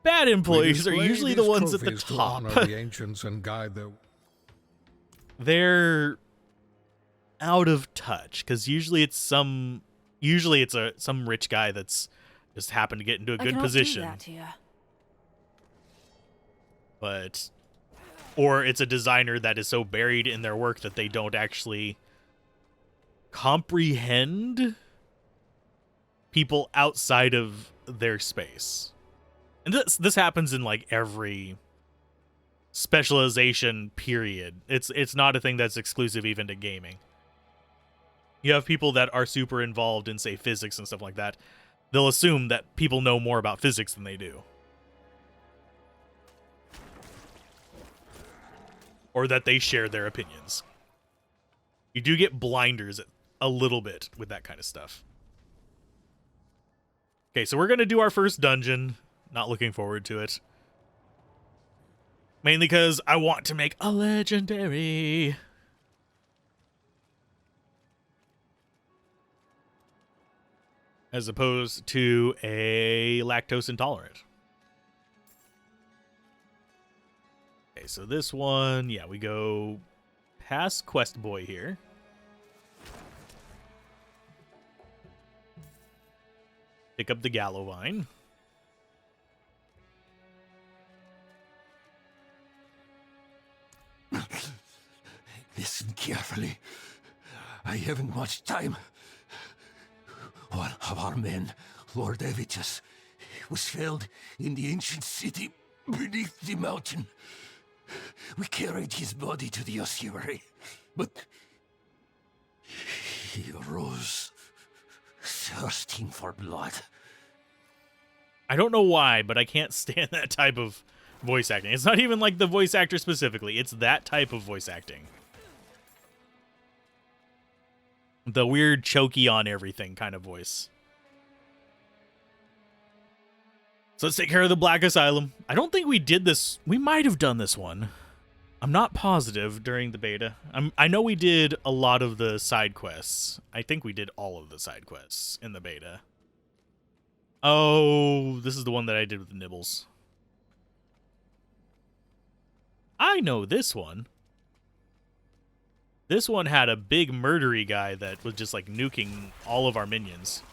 bad employees are usually the ones at the top. To honor the ancients and guide their... They're out of touch because usually it's some rich guy that's just happened to get into a good position. Do that to you. But or it's a designer that is so buried in their work that they don't actually comprehend people outside of their space. And this happens in like every specialization period. It's not a thing that's exclusive even to gaming. You have people that are super involved in, say, physics and stuff like that. They'll assume that people know more about physics than they do. Or that they share their opinions. You do get blinders a little bit with that kind of stuff. Okay, so we're going to do our first dungeon. Not looking forward to it. Mainly because I want to make a legendary. As opposed to a lactose intolerant. Okay, so this one, yeah, we go past Quest Boy here. Pick up the Gallow Vine. Listen carefully. I haven't much time. One of our men, Lord Evitus, was felled in the ancient city beneath the mountain. We carried his body to the ossuary, but he arose thirsting for blood. I don't know why, but I can't stand that type of voice acting. It's not even like the voice actor specifically. It's that type of voice acting. The weird choky on everything kind of voice. So let's take care of the Black Asylum. I don't think we did this. We might have done this one. I'm not positive during the beta. I know we did a lot of the side quests. I think we did all of the side quests in the beta. Oh, this is the one that I did with the nibbles. I know this one. This one had a big murdery guy that was just like nuking all of our minions.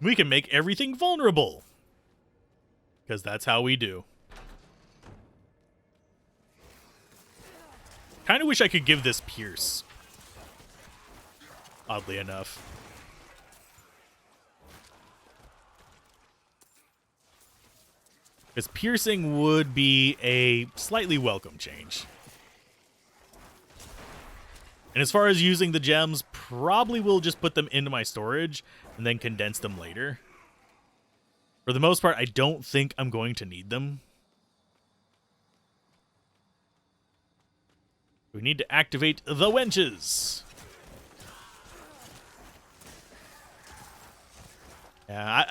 We can make everything vulnerable. Because that's how we do. Kind of wish I could give this Pierce. Oddly enough. Because piercing would be a slightly welcome change. And as far as using the gems, probably will just put them into my storage and then condense them later. For the most part, I don't think I'm going to need them. We need to activate the wenches. Yeah,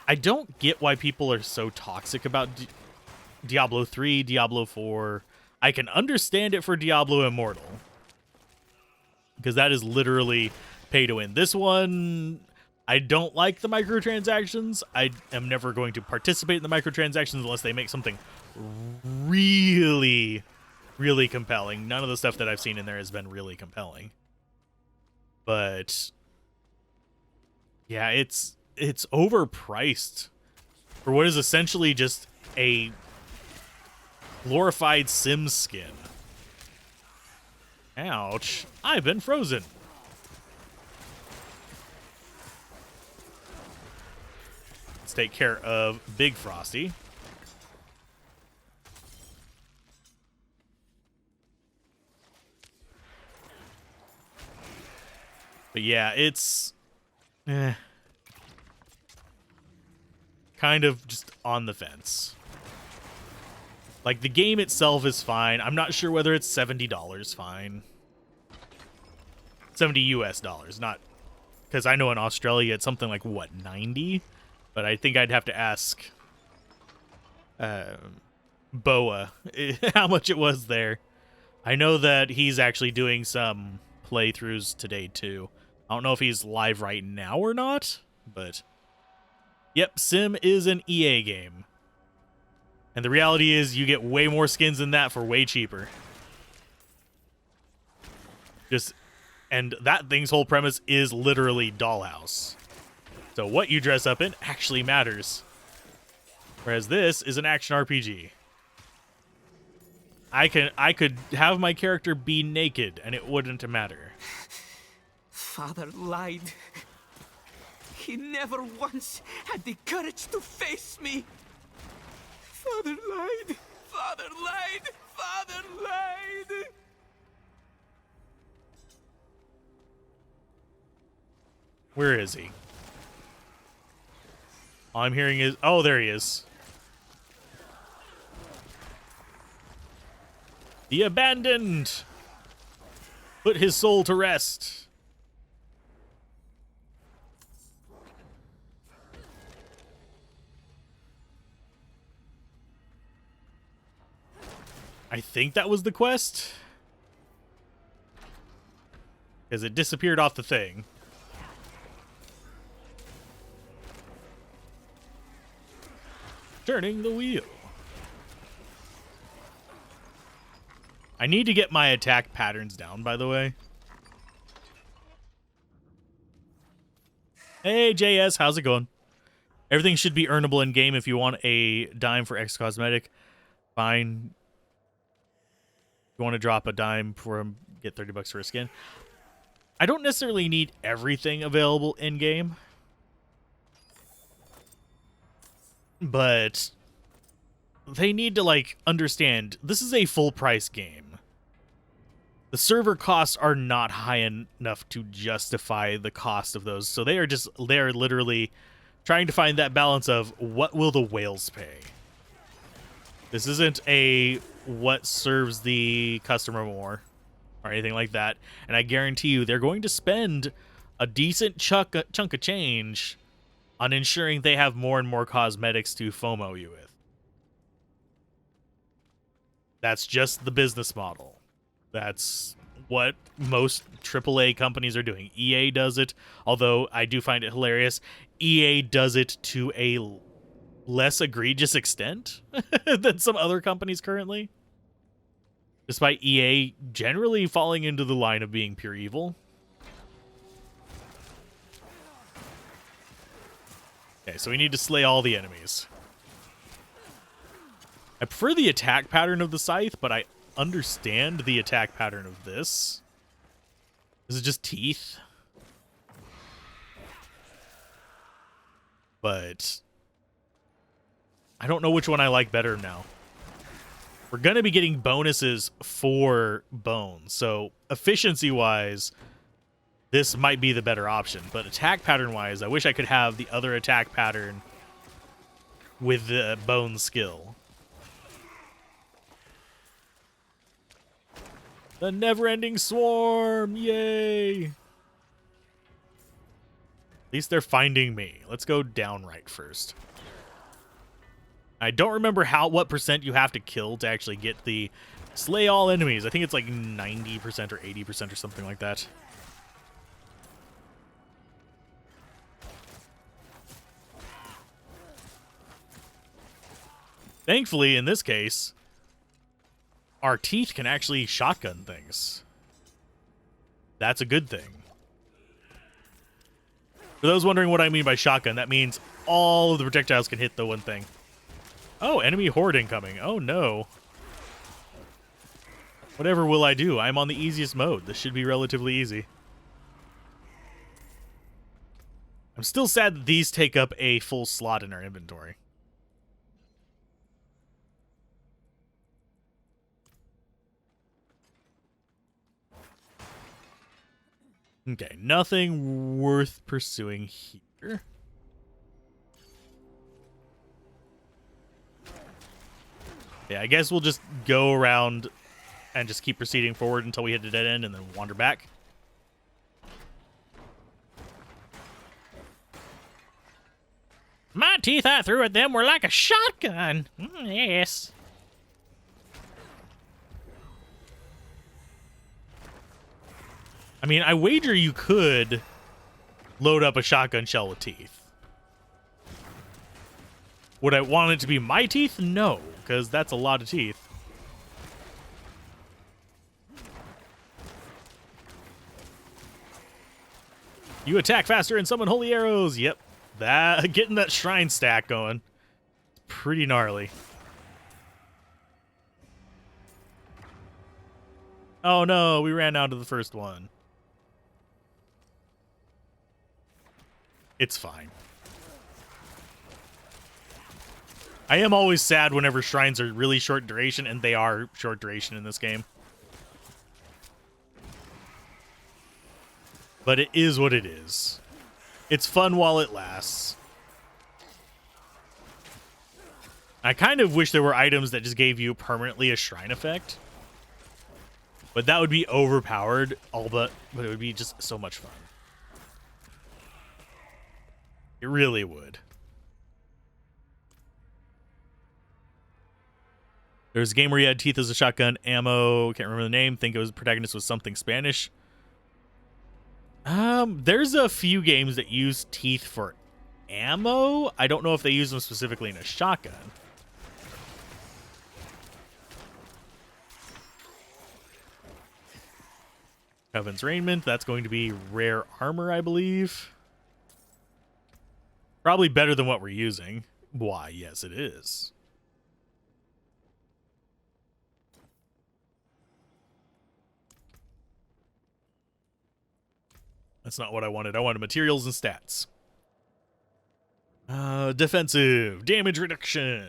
I don't get why people are so toxic about Diablo 3, Diablo 4. I can understand it for Diablo Immortal. Because that is literally pay to win. This one, I don't like the microtransactions. I am never going to participate in the microtransactions unless they make something really, really compelling. None of the stuff that I've seen in there has been really compelling. But yeah, it's overpriced for what is essentially just a glorified Sims skin. Ouch. I've been frozen. Let's take care of Big Frosty. But yeah, it's kind of just on the fence. Like, the game itself is fine. I'm not sure whether it's $70 fine. 70 US dollars, not... Because I know in Australia it's something like, what, 90? But I think I'd have to ask Boa how much it was there. I know that he's actually doing some playthroughs today, too. I don't know if he's live right now or not, but... Yep, Sim is an EA game. And the reality is you get way more skins than that for way cheaper. And that thing's whole premise is literally Dollhouse. So what you dress up in actually matters. Whereas this is an action RPG. I could have my character be naked and it wouldn't matter. Father lied. He never once had the courage to face me. Father lied. Father lied. Father lied. Where is he? All I'm hearing is... Oh, there he is. The abandoned. Put his soul to rest. I think that was the quest. Because it disappeared off the thing. Turning the wheel. I need to get my attack patterns down, by the way. Hey, JS, how's it going? Everything should be earnable in-game if you want a dime for X cosmetic. Fine. If you want to drop a dime for him, get 30 bucks for a skin. I don't necessarily need everything available in-game. But they need to, like, understand this is a full-price game. The server costs are not high enough to justify the cost of those. So they're literally trying to find that balance of what will the whales pay. This isn't a what serves the customer more or anything like that. And I guarantee you they're going to spend a decent chunk of change on ensuring they have more and more cosmetics to FOMO you with. That's just the business model. That's what most AAA companies are doing. EA does it, although I do find it hilarious. EA does it to a less egregious extent than some other companies currently. Despite EA generally falling into the line of being pure evil. Okay, so we need to slay all the enemies. I prefer the attack pattern of the scythe, but I understand the attack pattern of this. Is it just teeth? But I don't know which one I like better now. We're going to be getting bonuses for bones, so efficiency-wise, this might be the better option. But attack pattern-wise, I wish I could have the other attack pattern with the bone skill. The never-ending swarm! Yay! At least they're finding me. Let's go down right first. I don't remember what percent you have to kill to actually get the slay all enemies. I think it's like 90% or 80% or something like that. Thankfully, in this case, our teeth can actually shotgun things. That's a good thing. For those wondering what I mean by shotgun, that means all of the projectiles can hit the one thing. Oh, enemy horde incoming. Oh, no. Whatever will I do? I'm on the easiest mode. This should be relatively easy. I'm still sad that these take up a full slot in our inventory. Okay, nothing worth pursuing here. Yeah, I guess we'll just go around and just keep proceeding forward until we hit a dead end and then wander back. My teeth I threw at them were like a shotgun. Yes. I mean, I wager you could load up a shotgun shell with teeth. Would I want it to be my teeth? No, because that's a lot of teeth. You attack faster and summon holy arrows. Yep, getting that shrine stack going. It's pretty gnarly. Oh no, we ran out of the first one. It's fine. I am always sad whenever shrines are really short duration, and they are short duration in this game. But it is what it is. It's fun while it lasts. I kind of wish there were items that just gave you permanently a shrine effect. But that would be overpowered, but it would be just so much fun. It really would. There's a game where you had teeth as a shotgun, ammo, can't remember the name, think it was protagonist was something Spanish. There's a few games that use teeth for ammo. I don't know if they use them specifically in a shotgun. Coven's Raiment, that's going to be rare armor, I believe. Probably better than what we're using. Why, yes, it is. That's not what I wanted. I wanted materials and stats. Defensive. Damage reduction.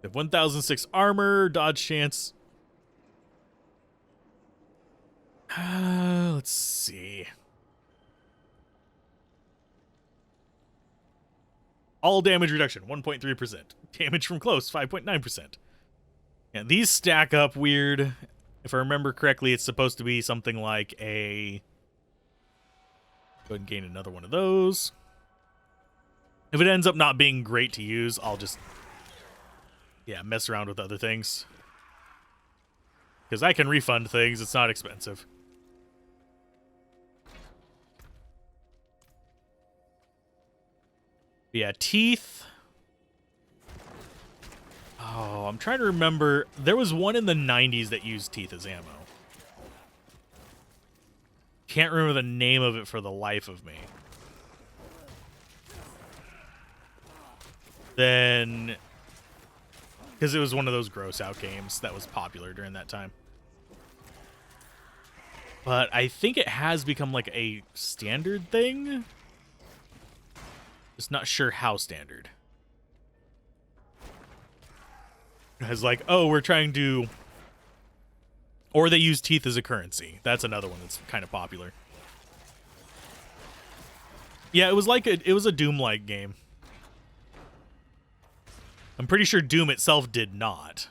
We have 1006 armor. Dodge chance. Let's see. All damage reduction, 1.3%. Damage from close, 5.9%. And these stack up weird. If I remember correctly, it's supposed to be something like a... Go ahead and gain another one of those. If it ends up not being great to use, I'll just... yeah, mess around with other things. Because I can refund things, it's not expensive. Yeah, teeth. Oh, I'm trying to remember. There was one in the 90s that used teeth as ammo. Can't remember the name of it for the life of me. Then, because it was one of those gross out games that was popular during that time. But I think it has become like a standard thing. Just not sure how standard. It's like, oh, we're trying to... Or they use teeth as a currency. That's another one that's kind of popular. Yeah, it was like it was a Doom-like game. I'm pretty sure Doom itself did not.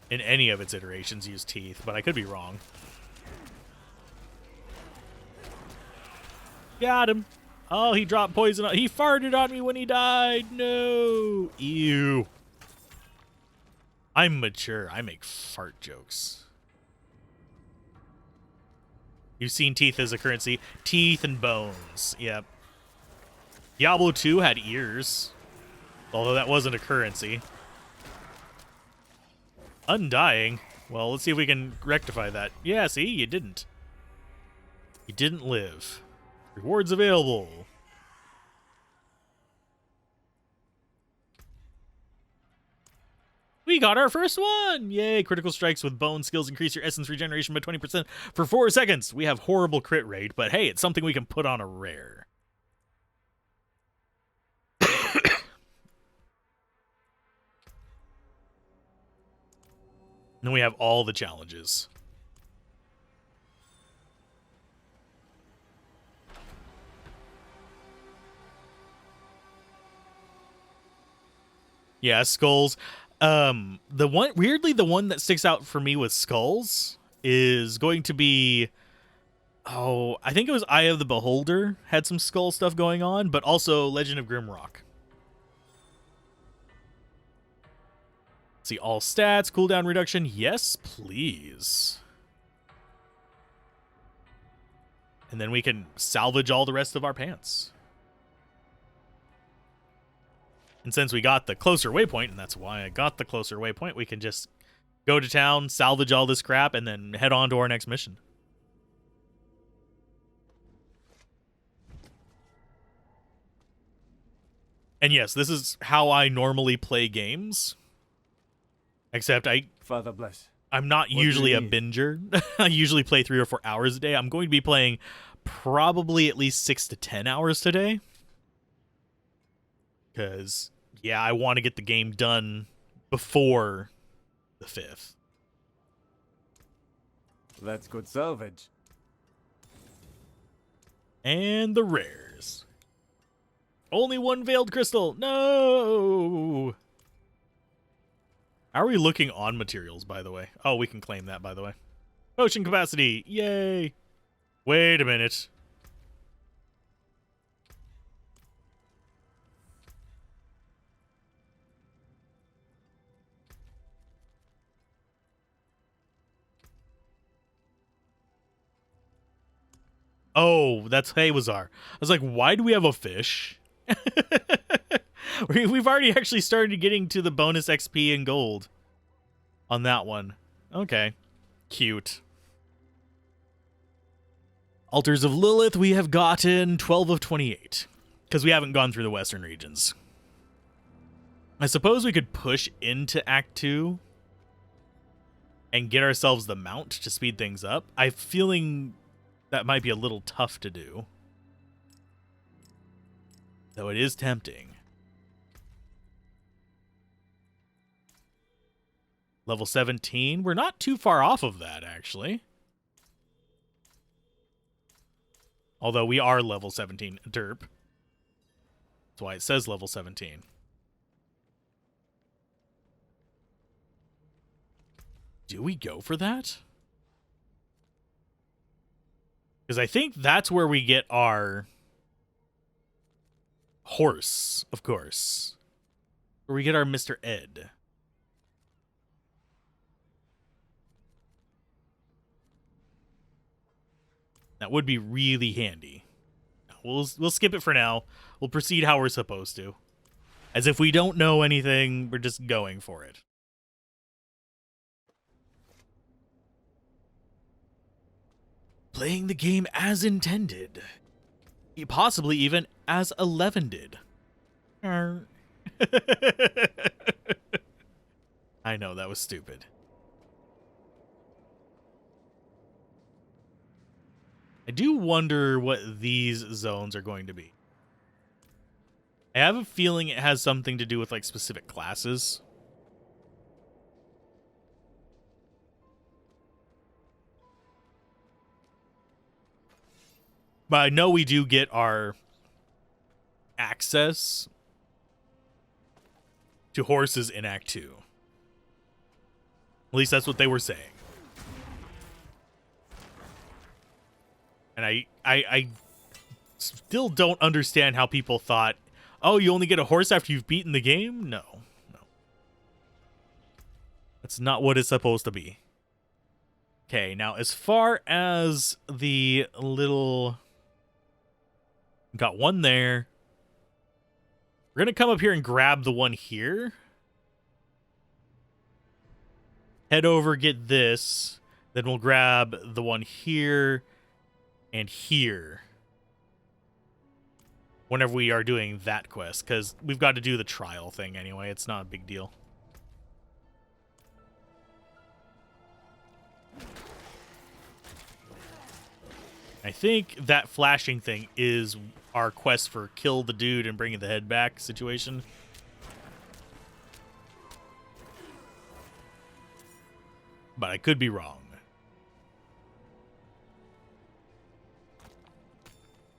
In any of its iterations use teeth, but I could be wrong. Got him. Oh, he dropped poison on... He farted on me when he died. No. Ew. I'm mature. I make fart jokes. You've seen teeth as a currency. Teeth and bones. Yep. Diablo 2 had ears. Although that wasn't a currency. Undying. Well, let's see if we can rectify that. Yeah, see? You didn't. You didn't live. Rewards available. We got our first one! Yay! Critical strikes with bone skills increase your essence regeneration by 20% for 4 seconds. We have horrible crit rate, but hey, it's something we can put on a rare. And then we have all the challenges. Yeah, skulls. The one, weirdly, the one that sticks out for me with skulls is going to be, oh, I think it was Eye of the Beholder had some skull stuff going on, but also Legend of Grimrock. See, all stats, cooldown reduction. Yes, please. And then we can salvage all the rest of our pants. And since we got the closer waypoint, and that's why I got the closer waypoint, we can just go to town, salvage all this crap, and then head on to our next mission. And yes, this is how I normally play games. Except Father bless. I'm not usually a binger. I usually play 3 or 4 hours a day. I'm going to be playing probably at least 6 to 10 hours today. Because, yeah, I want to get the game done before the 5th. That's good salvage. And the rares. Only one veiled crystal. No! How are we looking on materials, by the way? Oh, we can claim that, by the way. Potion capacity. Yay! Wait a minute. Oh, that's Haywazar. I was like, why do we have a fish? We've already actually started getting to the bonus XP and gold on that one. Okay. Cute. Altars of Lilith, we have gotten 12 of 28. Because we haven't gone through the western regions. I suppose we could push into Act 2 and get ourselves the mount to speed things up. I'm feeling that might be a little tough to do. Though it is tempting. Level 17. We're not too far off of that, actually. Although we are level 17 derp. That's why it says level 17. Do we go for that? Because I think that's where we get our horse, of course. Where we get our Mr. Ed. That would be really handy. We'll skip it for now. We'll proceed how we're supposed to. As if we don't know anything, we're just going for it. Playing the game as intended. Possibly even as 11 did. I know, that was stupid. I do wonder what these zones are going to be. I have a feeling it has something to do with, like, specific classes. But I know we do get our access to horses in Act 2. At least that's what they were saying. And I still don't understand how people thought, oh, you only get a horse after you've beaten the game? No. That's not what it's supposed to be. Okay, now as far as the little... Got one there. We're going to come up here and grab the one here. Head over, get this. Then we'll grab the one here and here. Whenever we are doing that quest. Because we've got to do the trial thing anyway. It's not a big deal. I think that flashing thing is our quest for kill the dude and bringing the head back situation. But I could be wrong.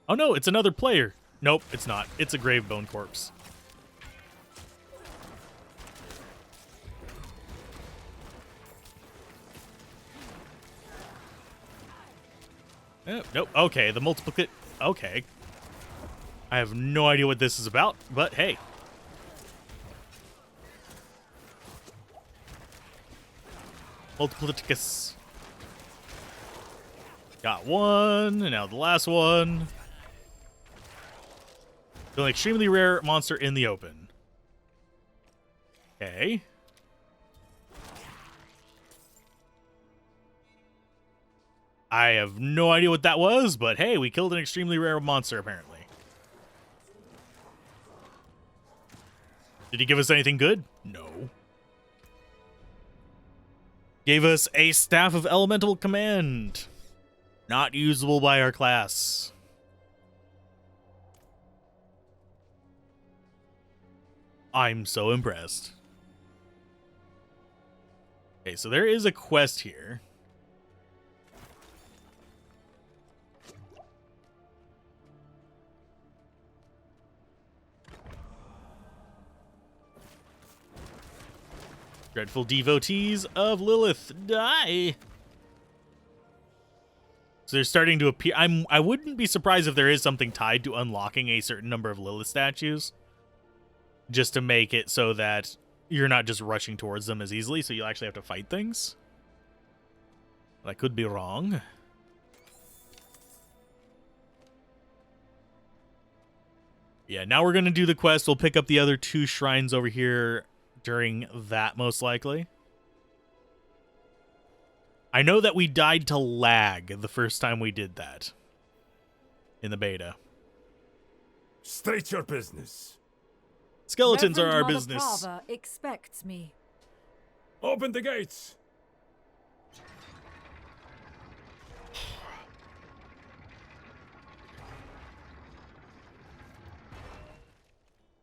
Oh no, it's another player. Nope, it's not. It's a Gravebone corpse. Nope. Okay, the multiplicate. Okay. I have no idea what this is about, but hey. Multiplicus. Got one, and now the last one. An extremely rare monster in the open. Okay. I have no idea what that was, but hey, we killed an extremely rare monster, apparently. Did he give us anything good? No. Gave us a Staff of Elemental Command. Not usable by our class. I'm so impressed. Okay, so there is a quest here. Dreadful devotees of Lilith, die! So they're starting to appear. I wouldn't be surprised if there is something tied to unlocking a certain number of Lilith statues, just to make it so that you're not just rushing towards them as easily, so you'll actually have to fight things. I could be wrong. Yeah, now we're going to do the quest. We'll pick up the other 2 shrines over here during that, most likely. I know that we died to lag the first time we did that in the beta. State your business. Skeletons Reverend are our Mother business. Prava expects me. Open the gates.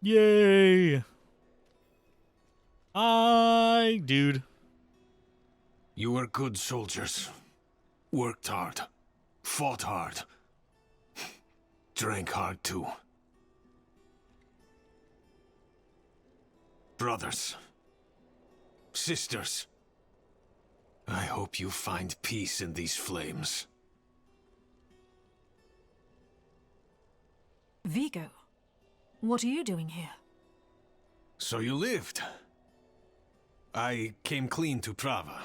Yay! Dude. You were good soldiers. Worked hard. Fought hard. Drank hard too. Brothers. Sisters. I hope you find peace in these flames. Vigo, what are you doing here? So you lived. I came clean to Prava.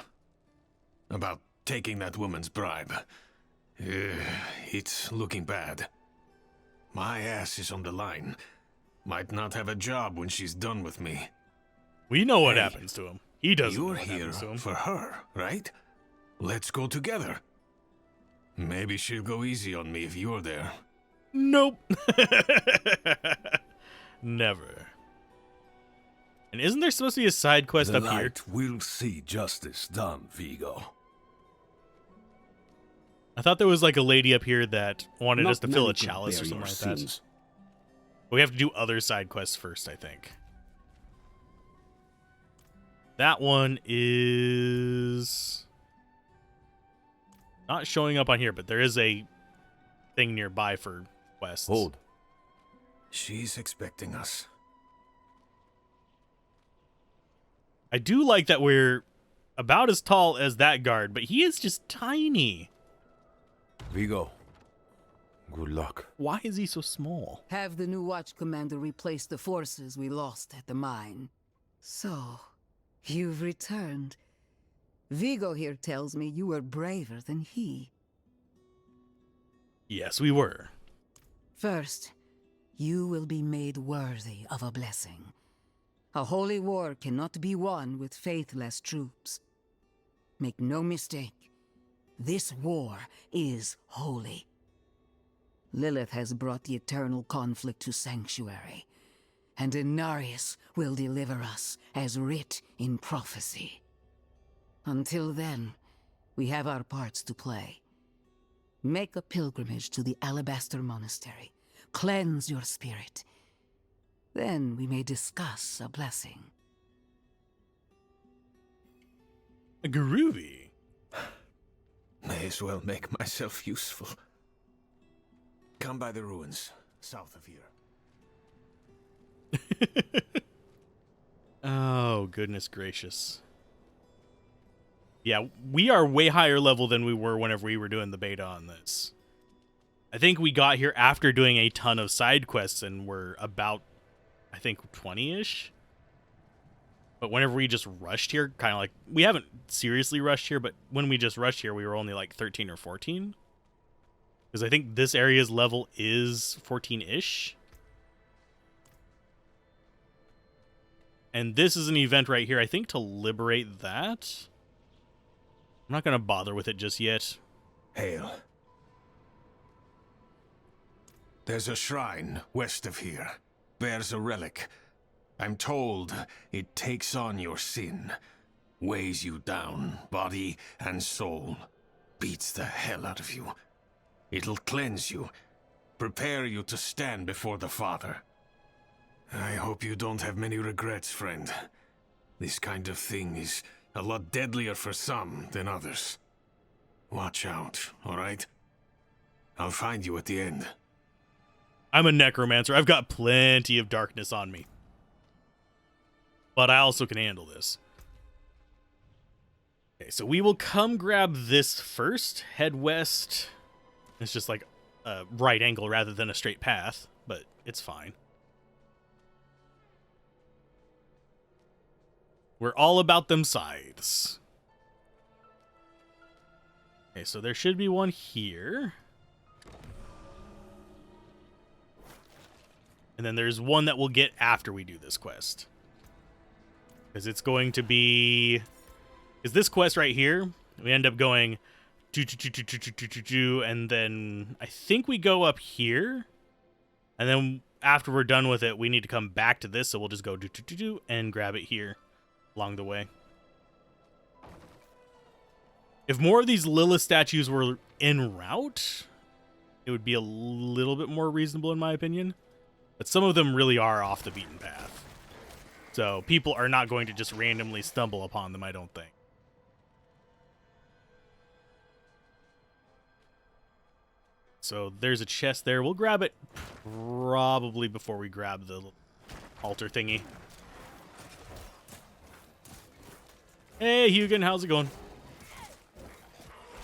About taking that woman's bribe. It's looking bad. My ass is on the line. Might not have a job when she's done with me. We know what happens to him. He doesn't know You're what here happens to him. for her, right? Let's go together. Maybe she'll go easy on me if you're there. Nope. Never. And isn't there supposed to be a side quest The up here? light will see justice done, Vigo. I thought there was like a lady up here that wanted Not us to fill many a could chalice or bear something your like that. sins. But we have to do other side quests first, I think. That one is not showing up on here, but there is a thing nearby for quests. Hold. She's expecting us. I do like that we're about as tall as that guard, but he is just tiny. Vigo, good luck. Why is he so small? Have the new watch commander replace the forces we lost at the mine. So, you've returned. Vigo here tells me you were braver than he. Yes, we were. First, you will be made worthy of a blessing. A holy war cannot be won with faithless troops. Make no mistake, this war is holy. Lilith has brought the eternal conflict to Sanctuary, and Inarius will deliver us as writ in prophecy. Until then, we have our parts to play. Make a pilgrimage to the Alabaster Monastery. Cleanse your spirit. Then we may discuss a blessing. Groovy. May as well make myself useful. Come by the ruins, south of here. Oh, goodness gracious. Yeah, we are way higher level than we were whenever we were doing the beta on this. I think we got here after doing a ton of side quests and we're about, I think, 20-ish. But whenever we just rushed here, kind of like, we haven't seriously rushed here, but when we just rushed here, we were only like 13 or 14. Because I think this area's level is 14-ish. And this is an event right here, I think, to liberate that. I'm not going to bother with it just yet. Hail. There's a shrine west of here. Bears a relic. I'm told it takes on your sin, weighs you down, body and soul, beats the hell out of you. It'll cleanse you, prepare you to stand before the Father. I hope you don't have many regrets, friend. This kind of thing is a lot deadlier for some than others. Watch out, all right? I'll find you at the end. I'm a necromancer. I've got plenty of darkness on me. But I also can handle this. Okay, so we will come grab this first. Head west. It's just like a right angle rather than a straight path, but it's fine. We're all about them scythes. Okay, so there should be one here. And then there's one that we'll get after we do this quest. Because it's going to be... Is this quest right here? We end up going... And then I think we go up here. And then after we're done with it, we need to come back to this. So we'll just go and grab it here along the way. If more of these Lilith statues were en route, it would be a little bit more reasonable in my opinion. But some of them really are off the beaten path. So people are not going to just randomly stumble upon them, I don't think. So there's a chest there. We'll grab it probably before we grab the altar thingy. Hey, Hugin, how's it going?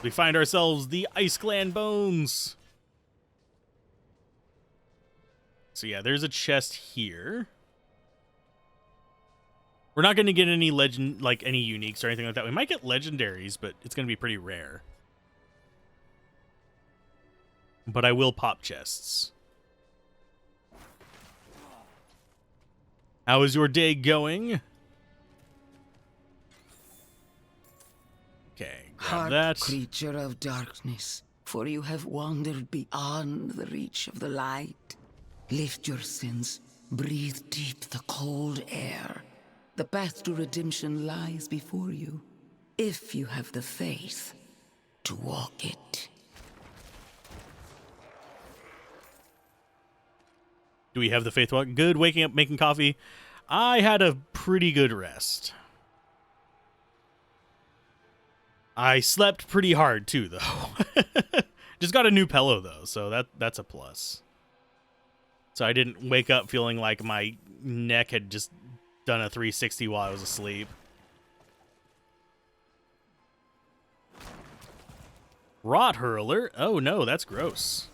We find ourselves the Ice Clan bones. So yeah, there's a chest here. We're not going to get any legend, like any uniques or anything like that. We might get legendaries, but it's going to be pretty rare. But I will pop chests. How is your day going? Okay, grab that. Creature of darkness, for you have wandered beyond the reach of the light. Lift your sins, breathe deep the cold air. The path to redemption lies before you, if you have the faith to walk it. Do we have the faith walk? Good. Waking up, making coffee. I had a pretty good rest. I slept pretty hard too, though. Just got a new pillow though, so that's a plus. So I didn't wake up feeling like my neck had just done a 360 while I was asleep. Rot hurler? Oh no, that's gross.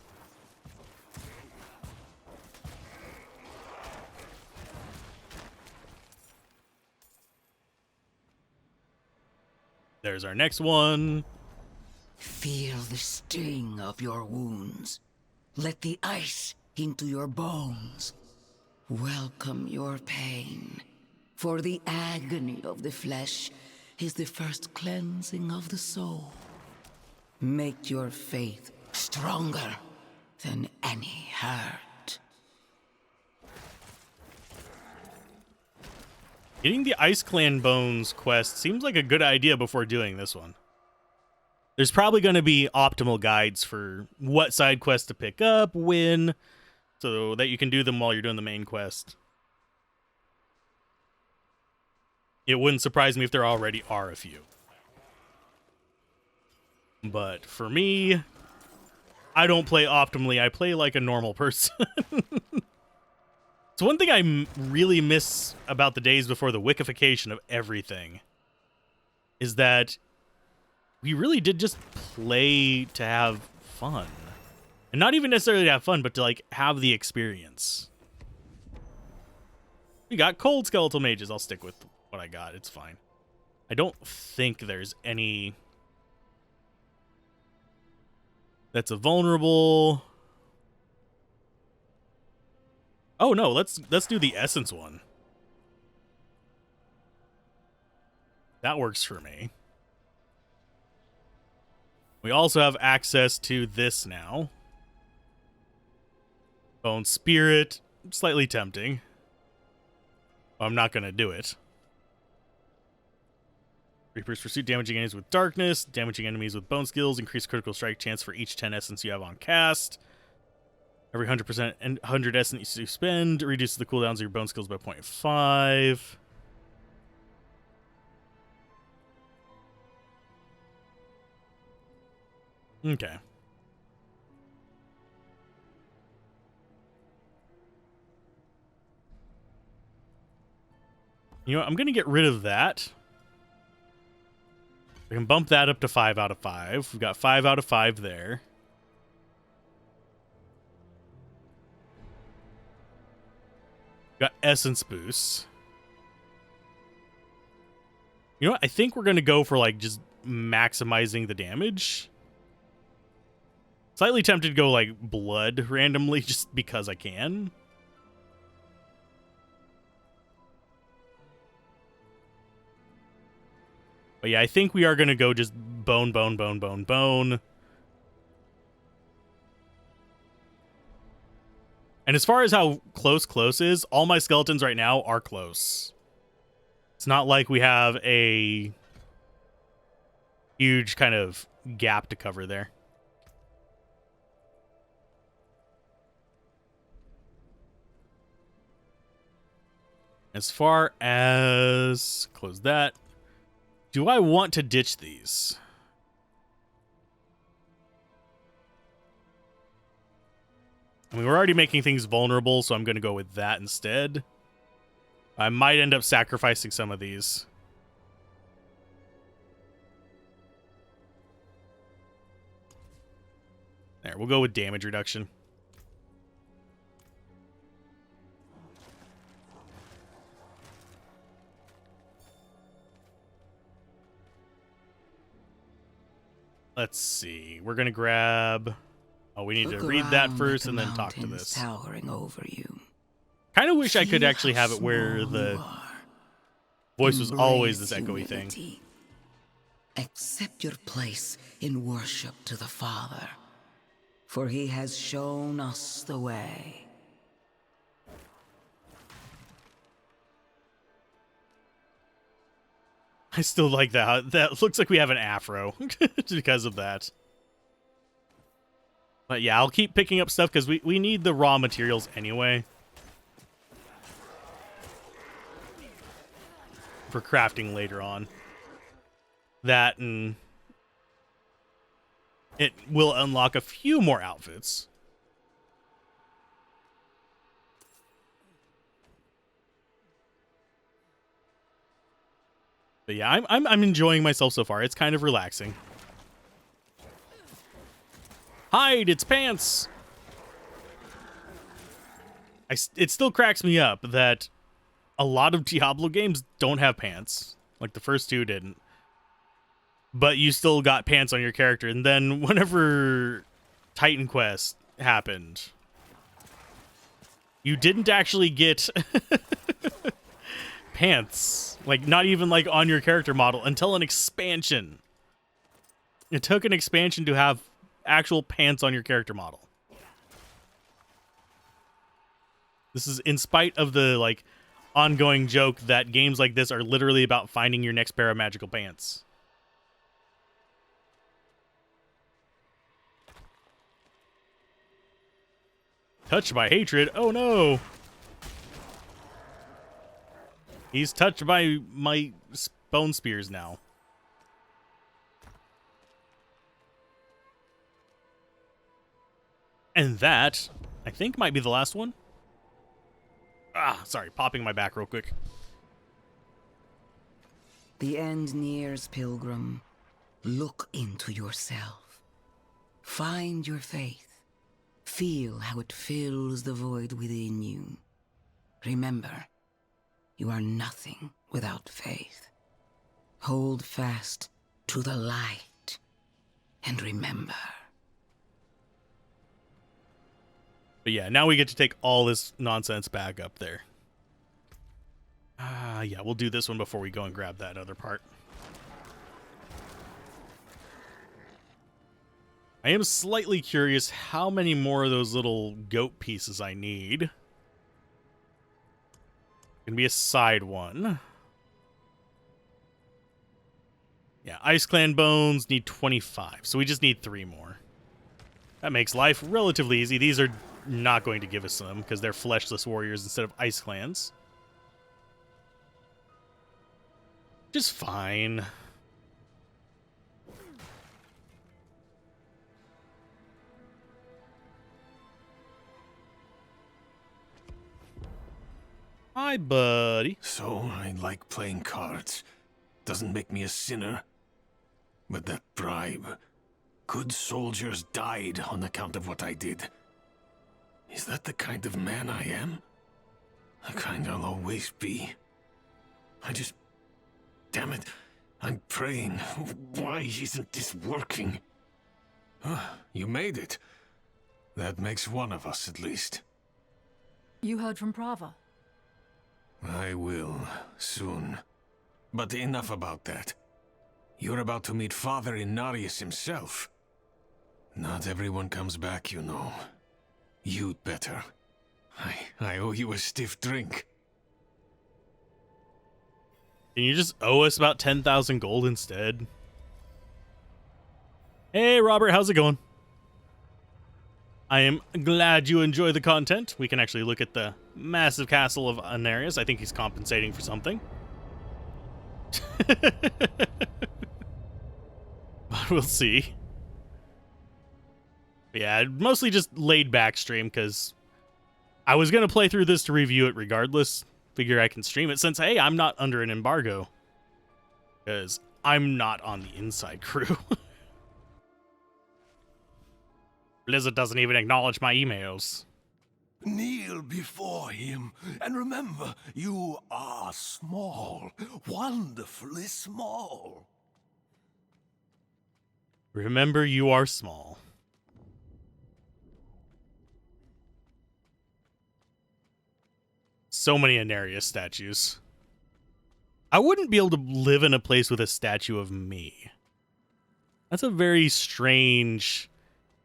There's our next one. Feel the sting of your wounds. Let the ice into your bones. Welcome your pain. For the agony of the flesh is the first cleansing of the soul. Make your faith stronger than any hurt. Getting the Ice Clan Bones quest seems like a good idea before doing this one. There's probably going to be optimal guides for what side quests to pick up, when, so that you can do them while you're doing the main quest. It wouldn't surprise me if there already are a few. But for me, I don't play optimally. I play like a normal person. So one thing I really miss about the days before the wickification of everything is that we really did just play to have fun. And not even necessarily to have fun, but to like have the experience. We got cold skeletal mages. I'll stick with what I got. It's fine. I don't think there's any that's a vulnerable. Oh no, let's do the essence one. That works for me. We also have access to this now. Bone Spirit, slightly tempting. I'm not going to do it. Reaper's Pursuit, damaging enemies with darkness, damaging enemies with bone skills, increase critical strike chance for each 10 essence you have on cast. Every 100% and 100 essence you spend reduces the cooldowns of your bone skills by 0.5. Okay. You know what? I'm going to get rid of that. We can bump that up to 5 out of 5. We've got 5 out of 5 there. Got essence boosts. You know what? I think we're going to go for, like, just maximizing the damage. Slightly tempted to go, like, blood randomly just because I can. But yeah, I think we are going to go just bone, bone, bone, bone, bone. And as far as how close is, all my skeletons right now are close. It's not like we have a huge kind of gap to cover there. As far as... close that. Do I want to ditch these? I mean, we're already making things vulnerable, so I'm going to go with that instead. I might end up sacrificing some of these. There, we'll go with damage reduction. Let's see. We're going to grab... Oh, we need to read that first and then talk to this. Towering over you. Kind of wish I could actually have it where the voice was always this echoey thing. Accept your place in worship to the Father, for he has shown us the way. I still like that. That looks like we have an afro because of that. But yeah, I'll keep picking up stuff because we need the raw materials anyway. For crafting later on. That and it will unlock a few more outfits. But yeah, I'm enjoying myself so far. It's kind of relaxing. Hide, it's pants. It still cracks me up that a lot of Diablo games don't have pants. Like the first two didn't. But you still got pants on your character. And then whenever Titan Quest happened, you didn't actually get pants. Like, not even like on your character model until an expansion. It took an expansion to have actual pants on your character model. This is in spite of the like ongoing joke that games like this are literally about finding your next pair of magical pants. Touched by hatred. Oh no. He's touched by my bone spears now. And that, I think, might be the last one. Ah, sorry, popping my back real quick. The end nears, pilgrim. Look into yourself. Find your faith. Feel how it fills the void within you. Remember, you are nothing without faith. Hold fast to the light and remember. But yeah, now we get to take all this nonsense back up there. Yeah, we'll do this one before we go and grab that other part. I am slightly curious how many more of those little goat pieces I need. Gonna be a side one. Yeah, Ice Clan bones need 25, so we just need 3 more. That makes life relatively easy. These are not going to give us them because they're fleshless warriors instead of Ice Clans. Just fine. Hi, buddy. So, I like playing cards. Doesn't make me a sinner. But that bribe. Good soldiers died on account of what I did. Is that the kind of man I am? The kind I'll always be. Damn it. I'm praying. Why isn't this working? You made it. That makes one of us at least. You heard from Prava? I will, soon. But enough about that. You're about to meet Father Inarius himself. Not everyone comes back, you know. You'd better. I owe you a stiff drink. Can you just owe us about 10,000 gold instead? Hey, Robert, how's it going? I am glad you enjoy the content. We can actually look at the massive castle of Inarius. I think he's compensating for something. But we'll see. Yeah, mostly just laid back stream because I was going to play through this to review it regardless. Figure I can stream it since, hey, I'm not under an embargo. Because I'm not on the inside crew. Blizzard doesn't even acknowledge my emails. Kneel before him, and remember, you are small, wonderfully small. Remember, you are small. So many Inarius statues. I wouldn't be able to live in a place with a statue of me. That's a very strange...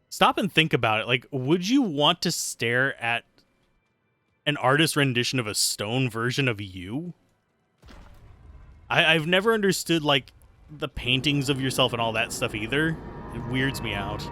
Stop and think about it. Like, would you want to stare at an artist rendition of a stone version of you? I've never understood, like, the paintings of yourself and all that stuff either. It weirds me out.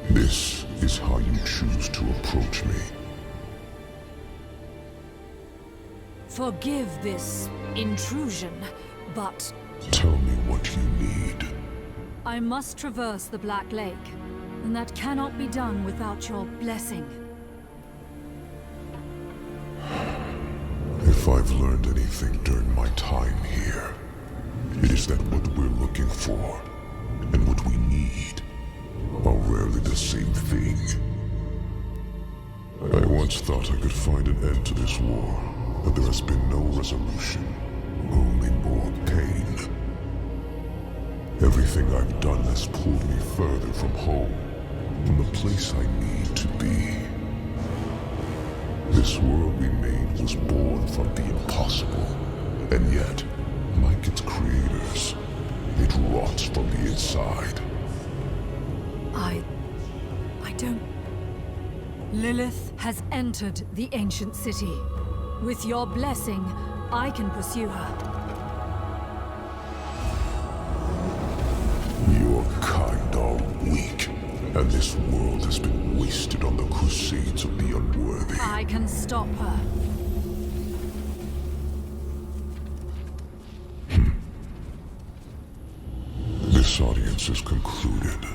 This is how you choose to approach me. Forgive this intrusion, but Tell me what you need. I must traverse the Black Lake, and that cannot be done without your blessing. If I've learned anything during my time here, it is that what we're looking for and what we need are rarely the same thing. I once thought I could find an end to this war, but there has been no resolution, only more pain. Everything I've done has pulled me further from home, from the place I need to be. This world we made was born from the impossible, and yet, like its creators, it rots from the inside. I don't... Lilith has entered the ancient city. With your blessing, I can pursue her. Your kind are weak, and this world has been wasted on the crusades of the unworthy. I can stop her. This audience is concluded.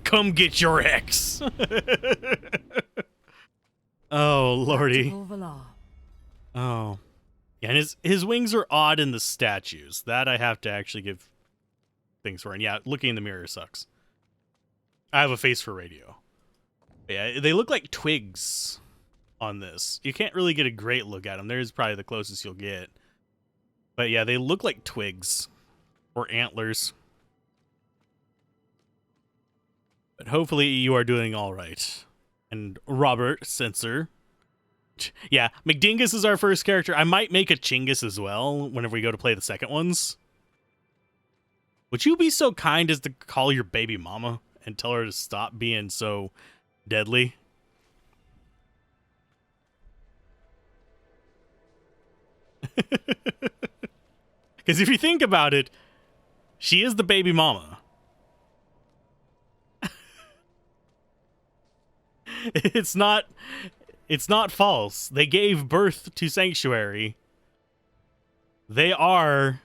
Come get your ex. Oh, lordy. Oh. Yeah, and his wings are odd in the statues. That I have to actually give things for. And yeah, looking in the mirror sucks. I have a face for radio. But yeah, they look like twigs on this. You can't really get a great look at them. There's probably the closest you'll get. But yeah, they look like twigs or antlers. But hopefully you are doing all right. And Robert Censor. Yeah, McDingus is our first character. I might make a Chingus as well whenever we go to play the second ones. Would you be so kind as to call your baby mama and tell her to stop being so deadly? Because if you think about it, she is the baby mama. It's not false. They gave birth to Sanctuary. They are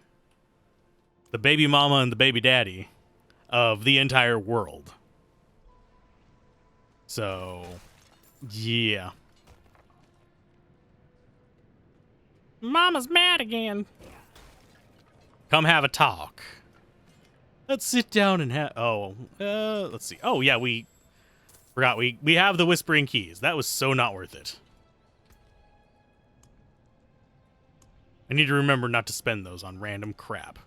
the baby mama and the baby daddy of the entire world. So, yeah. Mama's mad again. Come have a talk. Let's sit down and have... let's see. Oh, yeah, we... Forgot, we have the Whispering Keys. That was so not worth it. I need to remember not to spend those on random crap.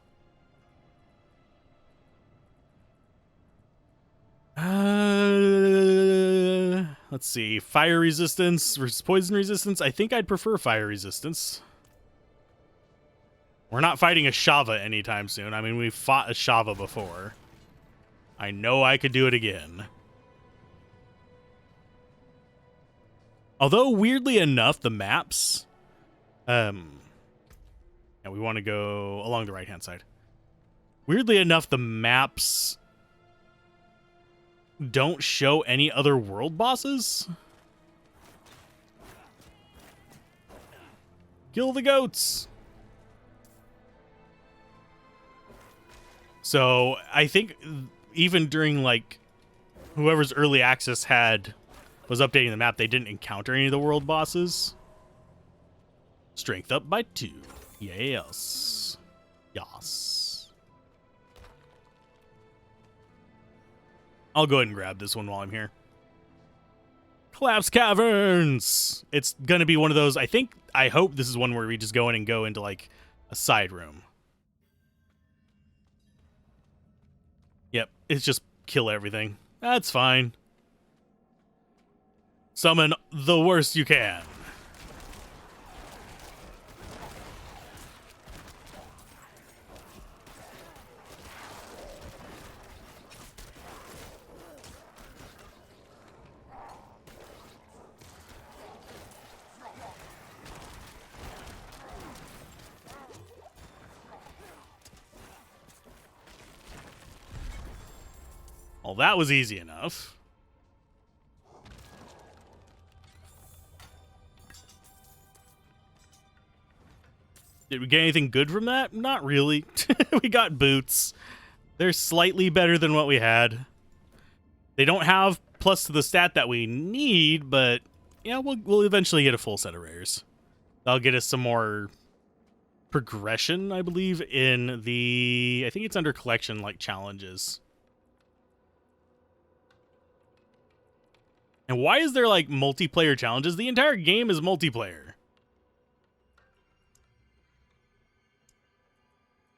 Let's see. Fire resistance versus poison resistance. I think I'd prefer fire resistance. We're not fighting a Shava anytime soon. I mean, we've fought a Shava before. I know I could do it again. Although, weirdly enough, the maps... yeah, we want to go along the right-hand side. Weirdly enough, the maps don't show any other world bosses. Kill the goats! So, I think even during, like, whoever's early access was updating the map, they didn't encounter any of the world bosses. Strength up by 2. Yes. Yes. I'll go ahead and grab this one while I'm here. Collapse Caverns! It's gonna be one of those, I hope this is one where we just go in and go into, like, a side room. Yep, it's just kill everything. That's fine. Summon the worst you can. Well, that was easy enough. Did we get anything good from that? Not really. We got boots. They're slightly better than what we had. They don't have plus to the stat that we need, but yeah, we'll eventually get a full set of rares. That'll get us some more progression, I believe, in the... I think it's under collection, like, challenges. And why is there, like, multiplayer challenges? The entire game is multiplayer.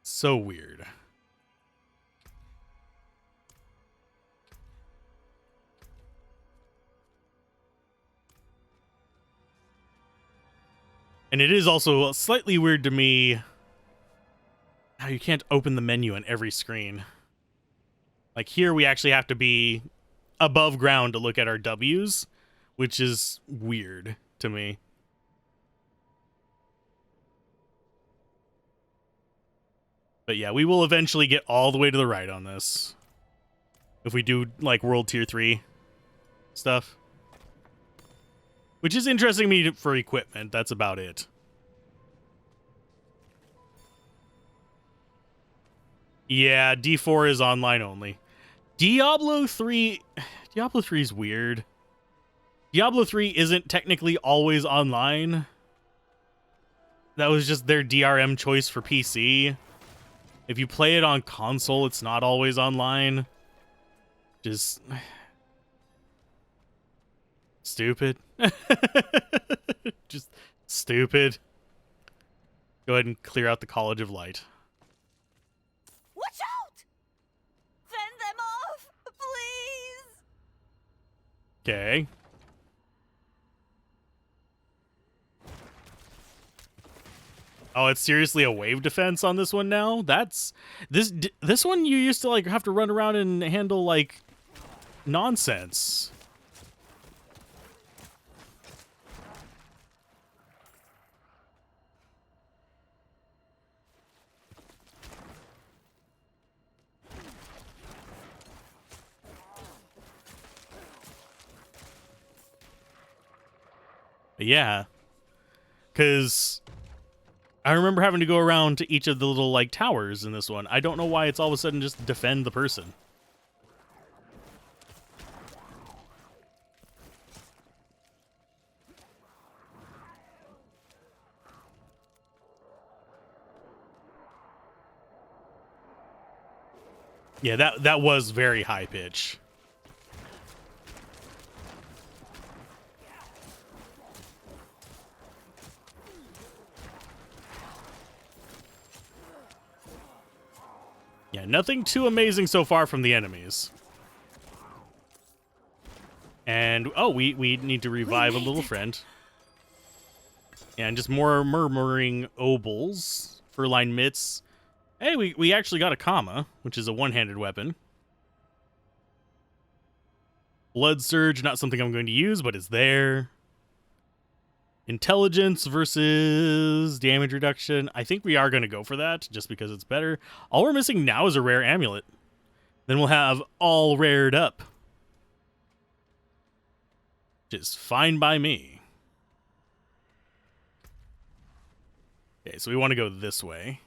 So weird. And it is also slightly weird to me how you can't open the menu on every screen. Like here we actually have to be above ground to look at our W's, which is weird to me. But yeah, we will eventually get all the way to the right on this. If we do, like, World Tier 3 stuff. Which is interesting to me for equipment. That's about it. Yeah, D4 is online only. Diablo 3 is weird. Diablo 3 isn't technically always online. That was just their DRM choice for PC. If you play it on console, it's not always online. Just... stupid. Just stupid. Go ahead and clear out the College of Light. Watch out! Fend them off, please! Okay. Oh, it's seriously a wave defense on this one now? That's... This one you used to, like, have to run around and handle, like, nonsense. Yeah. Because I remember having to go around to each of the little, like, towers in this one. I don't know why it's all of a sudden just defend the person. Yeah, that was very high pitch. Yeah, nothing too amazing so far from the enemies. And, oh, we need to revive a little friend. And just more murmuring obols, fur-lined mitts. Hey, we actually got a comma, which is a one-handed weapon. Blood Surge, not something I'm going to use, but it's there. Intelligence versus damage reduction. I think we are going to go for that, just because it's better. All we're missing now is a rare amulet. Then we'll have all rared up. Which is fine by me. Okay, so we want to go this way.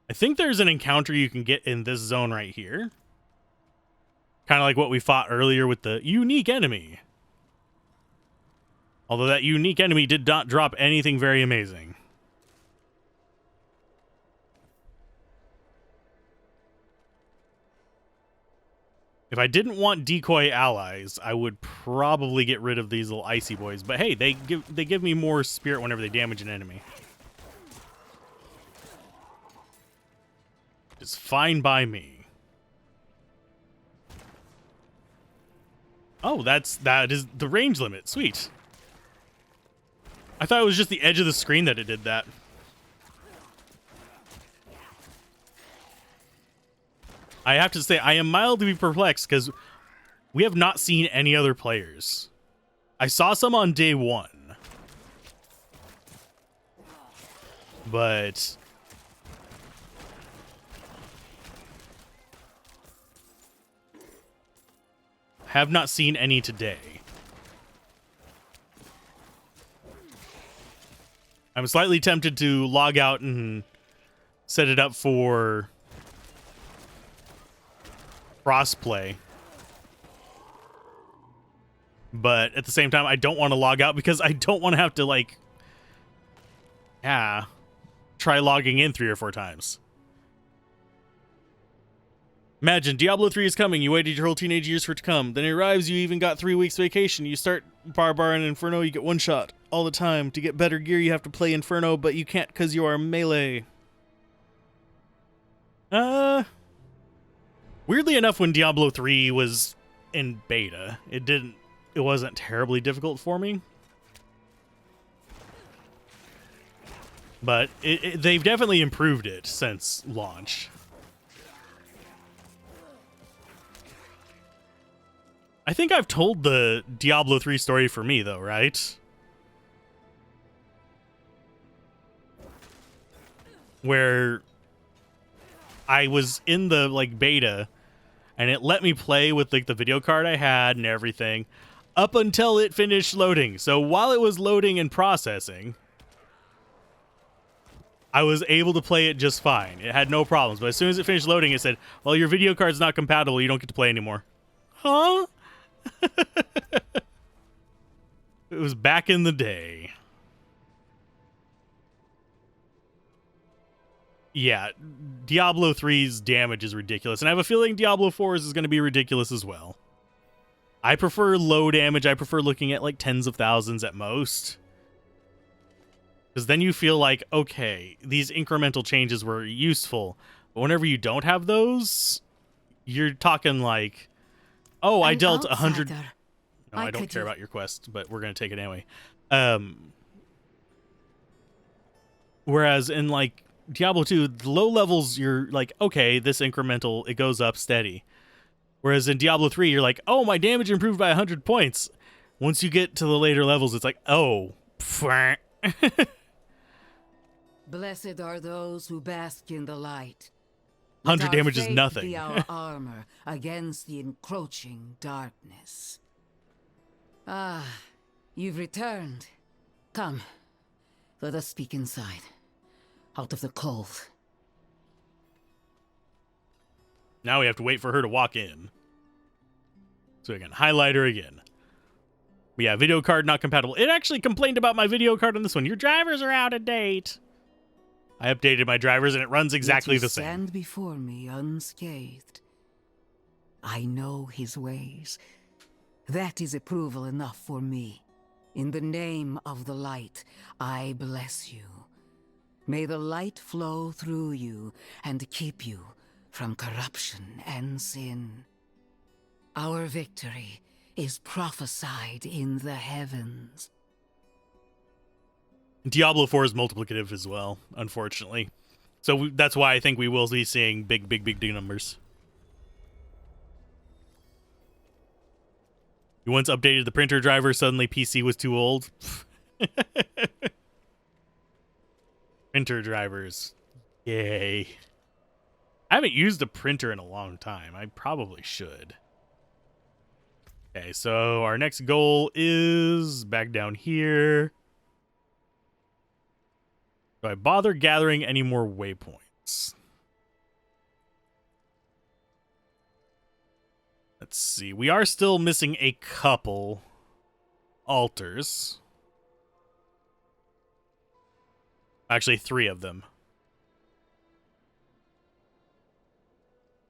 I think there's an encounter you can get in this zone right here. Kind of like what we fought earlier with the unique enemy. Although that unique enemy did not drop anything very amazing. If I didn't want decoy allies, I would probably get rid of these little icy boys. But hey, they give me more spirit whenever they damage an enemy. It's fine by me. Oh, that is the range limit. Sweet. I thought it was just the edge of the screen that it did that. I have to say, I am mildly perplexed because we have not seen any other players. I saw some on day one. But have not seen any today. I'm slightly tempted to log out and set it up for crossplay. But at the same time, I don't want to log out because I don't want to have to, like, try logging in 3 or 4 times. Imagine, Diablo 3 is coming, you waited your whole teenage years for it to come. Then it arrives, you even got 3 weeks vacation. You start Barbar and Inferno, you get one shot all the time. To get better gear, you have to play Inferno, but you can't because you are melee. Weirdly enough, when Diablo 3 was in beta, it wasn't terribly difficult for me. But they've definitely improved it since launch. I think I've told the Diablo 3 story for me, though, right? Where I was in the, like, beta, and it let me play with, like, the video card I had and everything, up until it finished loading. So while it was loading and processing, I was able to play it just fine. It had no problems. But as soon as it finished loading, it said, well, your video card's not compatible. You don't get to play anymore. Huh? It was back in the day. Yeah, Diablo 3's damage is ridiculous, and I have a feeling Diablo 4's is going to be ridiculous as well. I prefer low damage. I prefer looking at like tens of thousands at most. Because then you feel like, okay, these incremental changes were useful. But whenever you don't have those, you're talking like, oh, I dealt 100. No, I don't care about your quest, but we're going to take it anyway. Whereas in like Diablo 2, the low levels, you're like, okay, this incremental, it goes up steady. Whereas in Diablo 3, you're like, oh, my damage improved by 100 points. Once you get to the later levels, it's like, oh, 'Blessed are those who bask in the light. 100 damage is Faith nothing. Be our armor against the encroaching darkness. Ah, you've returned. Come, let us speak inside, out of the cold. Now we have to wait for her to walk in. So again, highlighter again. But yeah, video card not compatible. It actually complained about my video card on this one. Your drivers are out of date. I updated my drivers and it runs exactly the same. Stand before me unscathed. I know his ways. That is approval enough for me. In the name of the light, I bless you. May the light flow through you and keep you from corruption and sin. Our victory is prophesied in the heavens. Diablo 4 is multiplicative as well, unfortunately. So that's why I think we will be seeing big numbers. You once updated the printer driver, suddenly PC was too old. Printer drivers. Yay. I haven't used a printer in a long time. I probably should. Okay, so our next goal is back down here. Do I bother gathering any more waypoints? Let's see. We are still missing a couple altars. Actually, 3 of them.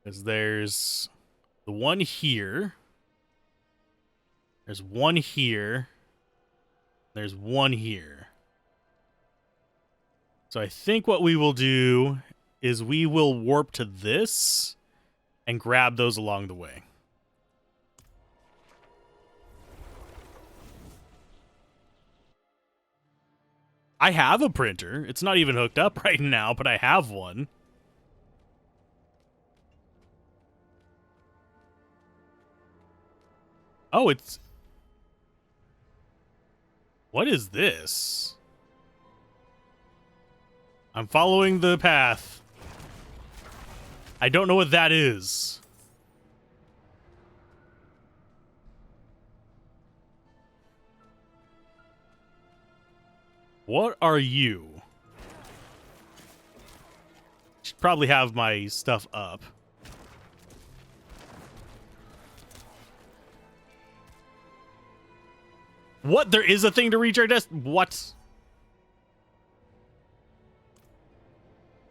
Because there's the one here. There's one here. There's one here. So I think what we will do is we will warp to this and grab those along the way. I have a printer. It's not even hooked up right now, but I have one. Oh, it's... What is this? I'm following the path. I don't know what that is. What are you? Should probably have my stuff up. What? There is a thing to reach our desk? What?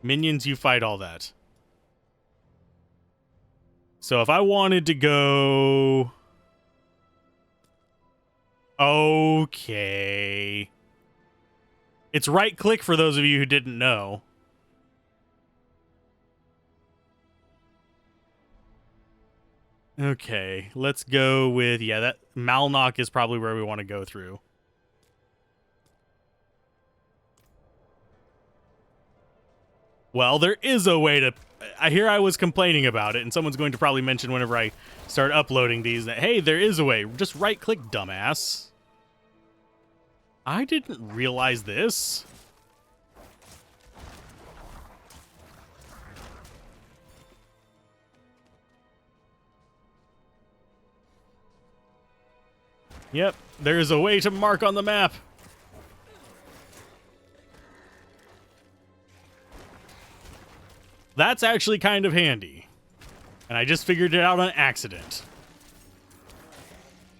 Minions, you fight all that. So if I wanted to go... Okay. It's right click for those of you who didn't know. Okay, let's go with, yeah, that Malnock is probably where we want to go through. Well, there is a way to... I was complaining about it, and someone's going to probably mention whenever I start uploading these that, hey, there is a way. Just right-click, dumbass. I didn't realize this. Yep, there's a way to mark on the map. That's actually kind of handy. And I just figured it out on accident.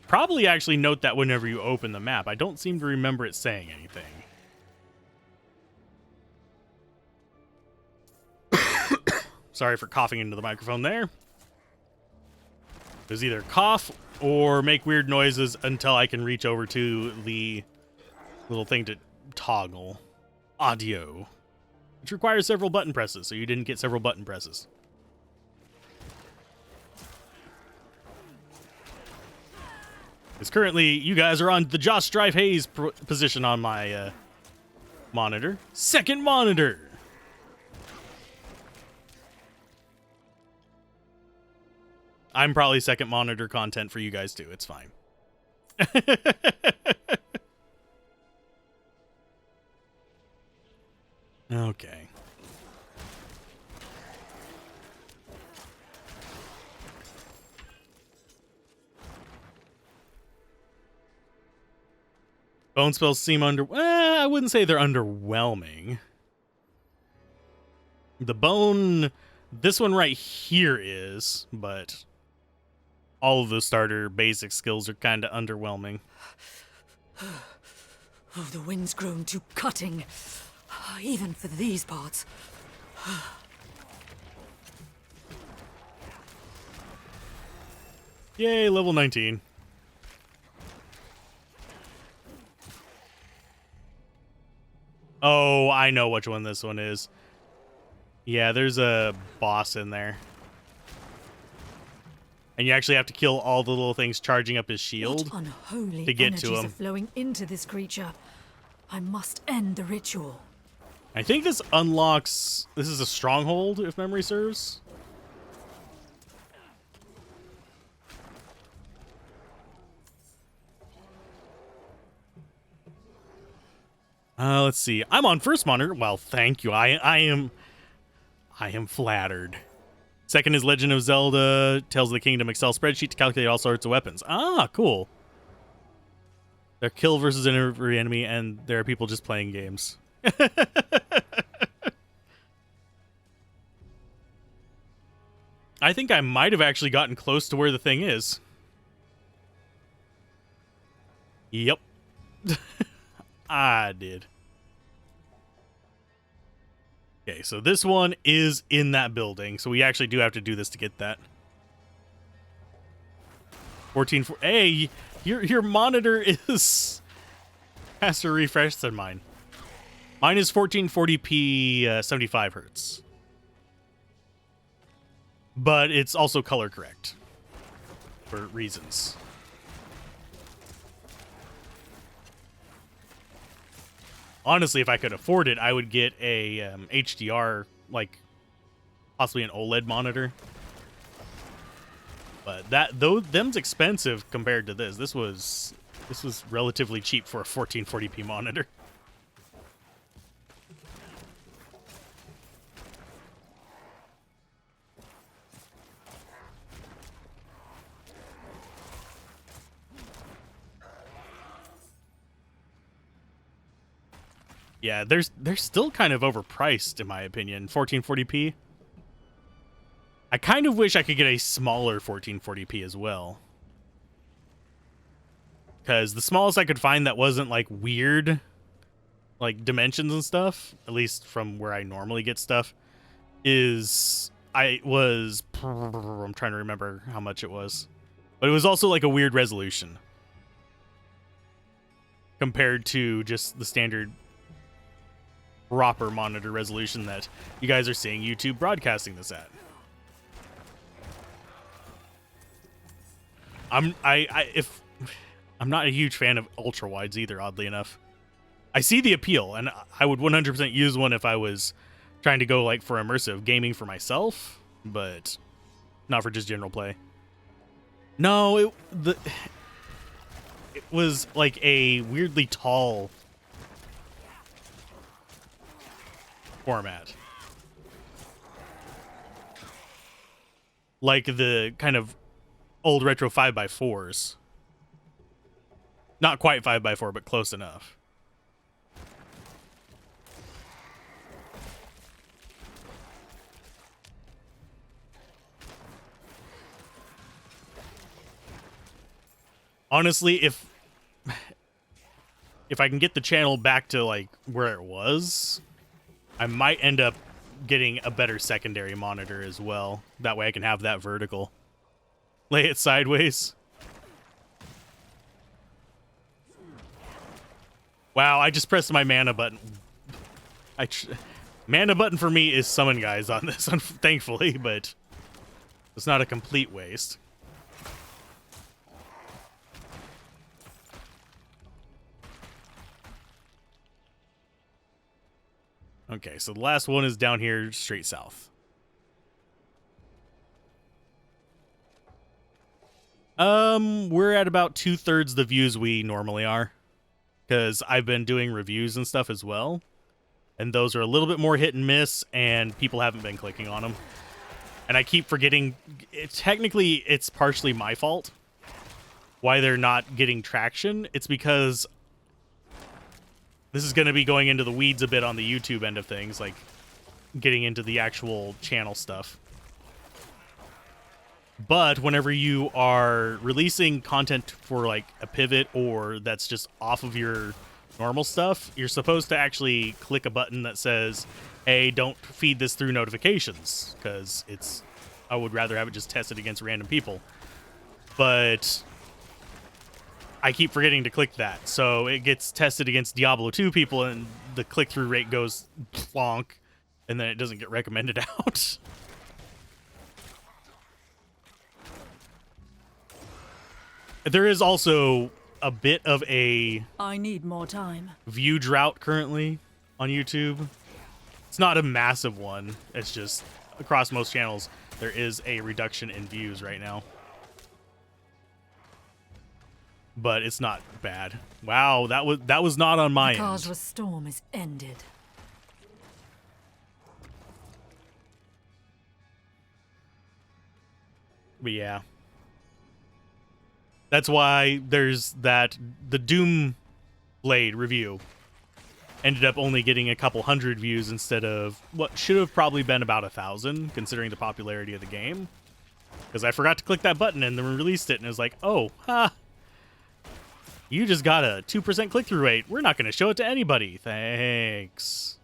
Probably actually note that whenever you open the map. I don't seem to remember it saying anything. Sorry for coughing into the microphone there. It was either cough or make weird noises until I can reach over to the little thing to toggle. audio, which requires several button presses, so you didn't get several button presses. Because currently, you guys are on the Josh Strife Hayes position on my monitor. Second monitor! I'm probably second monitor content for you guys too. It's fine. Okay. Bone spells seem I wouldn't say they're underwhelming. The bone, this one right here is, but all of the starter basic skills are kind of underwhelming. Oh, the wind's grown too cutting, even for these parts. Yay, level 19. Oh, I know which one this one is. Yeah, there's a boss in there. And you actually have to kill all the little things charging up his shield What unholy to get energies to him. are flowing into this creature. I must end the ritual. I think this unlocks... This is a stronghold, if memory serves. Let's see. I'm on first monitor. Well, thank you. I am flattered. Second is Legend of Zelda Tales of the Kingdom Excel spreadsheet to calculate all sorts of weapons. Ah, cool. They're kill versus every enemy, and there are people just playing games. I think I might have actually gotten close to where the thing is. Yep. I did. Okay, so this one is in that building, so we actually do have to do this to get that. 14. Hey, your monitor is faster refresh than mine. Mine is 1440p, 75 hertz, but it's also color correct for reasons. Honestly, if I could afford it, I would get a HDR, like possibly an OLED monitor. But them's expensive compared to this. This was relatively cheap for a 1440p monitor. Yeah, they're still kind of overpriced in my opinion. 1440p. I kind of wish I could get a smaller 1440p as well. Because the smallest I could find that wasn't like weird, like dimensions and stuff, at least from where I normally get stuff, is I'm trying to remember how much it was. But it was also like a weird resolution compared to just the standard proper monitor resolution that you guys are seeing YouTube broadcasting this at. I'm not a huge fan of ultra wides either, oddly enough. I see the appeal, and I would 100% use one if I was trying to go like for immersive gaming for myself, but not for just general play. No, it was like a weirdly tall format. Like the kind of old retro 5x4s. Not quite 5x4, but close enough. Honestly, if I can get the channel back to like where it was, I might end up getting a better secondary monitor as well. That way I can have that vertical. Lay it sideways. Wow, I just pressed my mana button Mana button for me is summon guys on this, thankfully, but it's not a complete waste. Okay, so the last one is down here, straight south. We're at about 2/3 the views we normally are, because I've been doing reviews and stuff as well, and those are a little bit more hit and miss, and people haven't been clicking on them. And I keep forgetting, technically it's partially my fault why they're not getting traction. It's because this is going to be going into the weeds a bit on the YouTube end of things, like getting into the actual channel stuff. But whenever you are releasing content for like a pivot or that's just off of your normal stuff, you're supposed to actually click a button that says, hey, don't feed this through notifications, because I would rather have it just tested against random people. But I keep forgetting to click that, so it gets tested against Diablo 2 people and the click-through rate goes plonk, and then it doesn't get recommended out. There is also a bit of a I need more time. View drought currently on YouTube. It's not a massive one. It's just across most channels there is a reduction in views right now. But it's not bad. Wow, that was not on my end. Kazra's storm is ended. But yeah. That's why there's the Doom Blade review ended up only getting a couple hundred views instead of what should have probably been about 1,000, considering the popularity of the game. Because I forgot to click that button and then released it, and it was like, oh, you just got a 2% click-through rate. We're not going to show it to anybody. Thanks.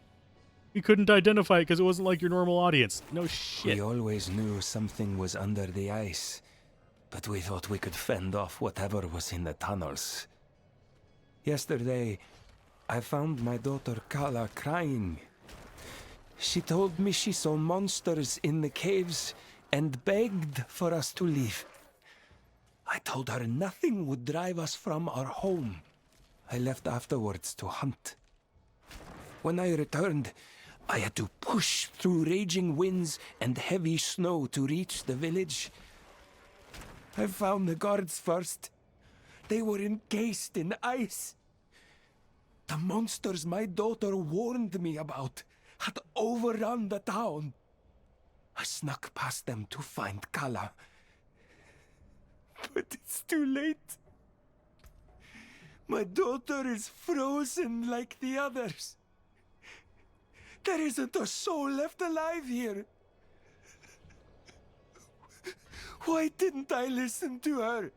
We couldn't identify it because it wasn't like your normal audience. No shit. We always knew something was under the ice, but we thought we could fend off whatever was in the tunnels. Yesterday, I found my daughter Kala crying. She told me she saw monsters in the caves and begged for us to leave. I told her nothing would drive us from our home. I left afterwards to hunt. When I returned, I had to push through raging winds and heavy snow to reach the village. I found the guards first. They were encased in ice. The monsters my daughter warned me about had overrun the town. I snuck past them to find Kala. But it's too late. My daughter is frozen like the others. There isn't a soul left alive here. Why didn't I listen to her?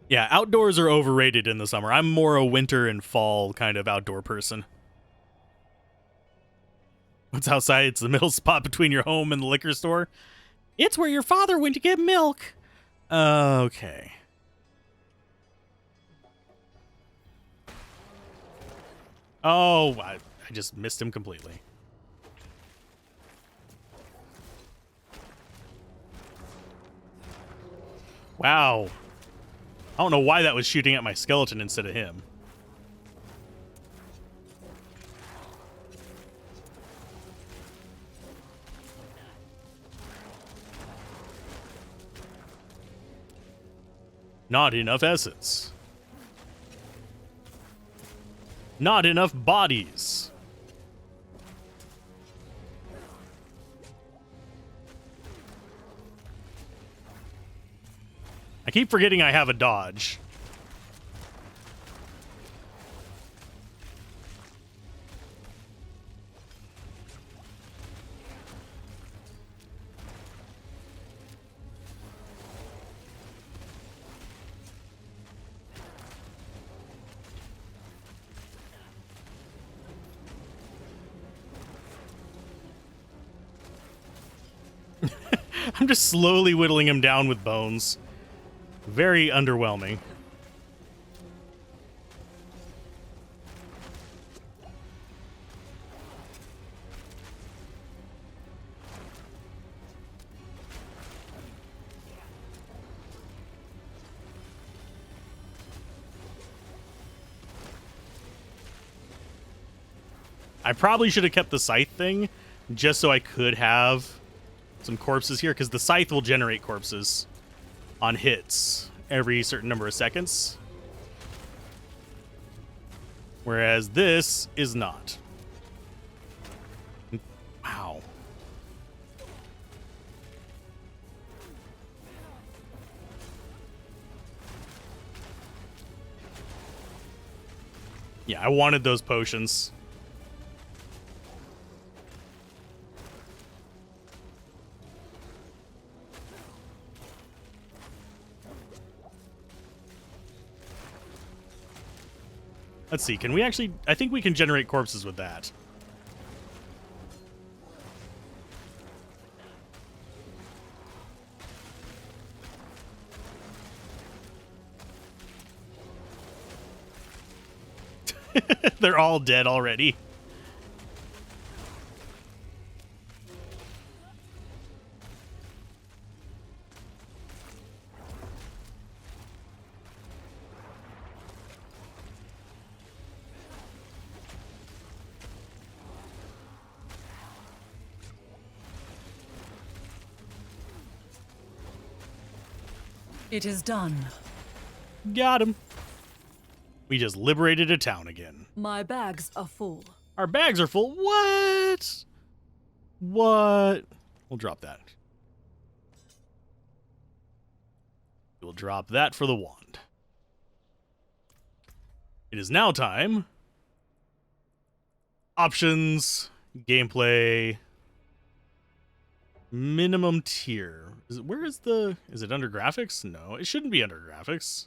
Yeah, outdoors are overrated in the summer. I'm more a winter and fall kind of outdoor person. What's outside? It's the middle spot between your home and the liquor store. It's where your father went to get milk. Okay. Oh, I just missed him completely. Wow. I don't know why that was shooting at my skeleton instead of him. Not enough essence. Not enough bodies. I keep forgetting I have a dodge. I'm just slowly whittling him down with bones. Very underwhelming. I probably should have kept the scythe thing just so I could have some corpses here, because the scythe will generate corpses on hits every certain number of seconds, whereas this is not. Wow. Yeah, I wanted those potions. Let's see, can we actually... I think we can generate corpses with that. They're all dead already. It is done. Got him. We just liberated a town again. My bags are full. Our bags are full? What? What? We'll drop that. We'll drop that for the wand. It is now time. Options, gameplay, minimum tier. Where is the... Is it under graphics? No, it shouldn't be under graphics.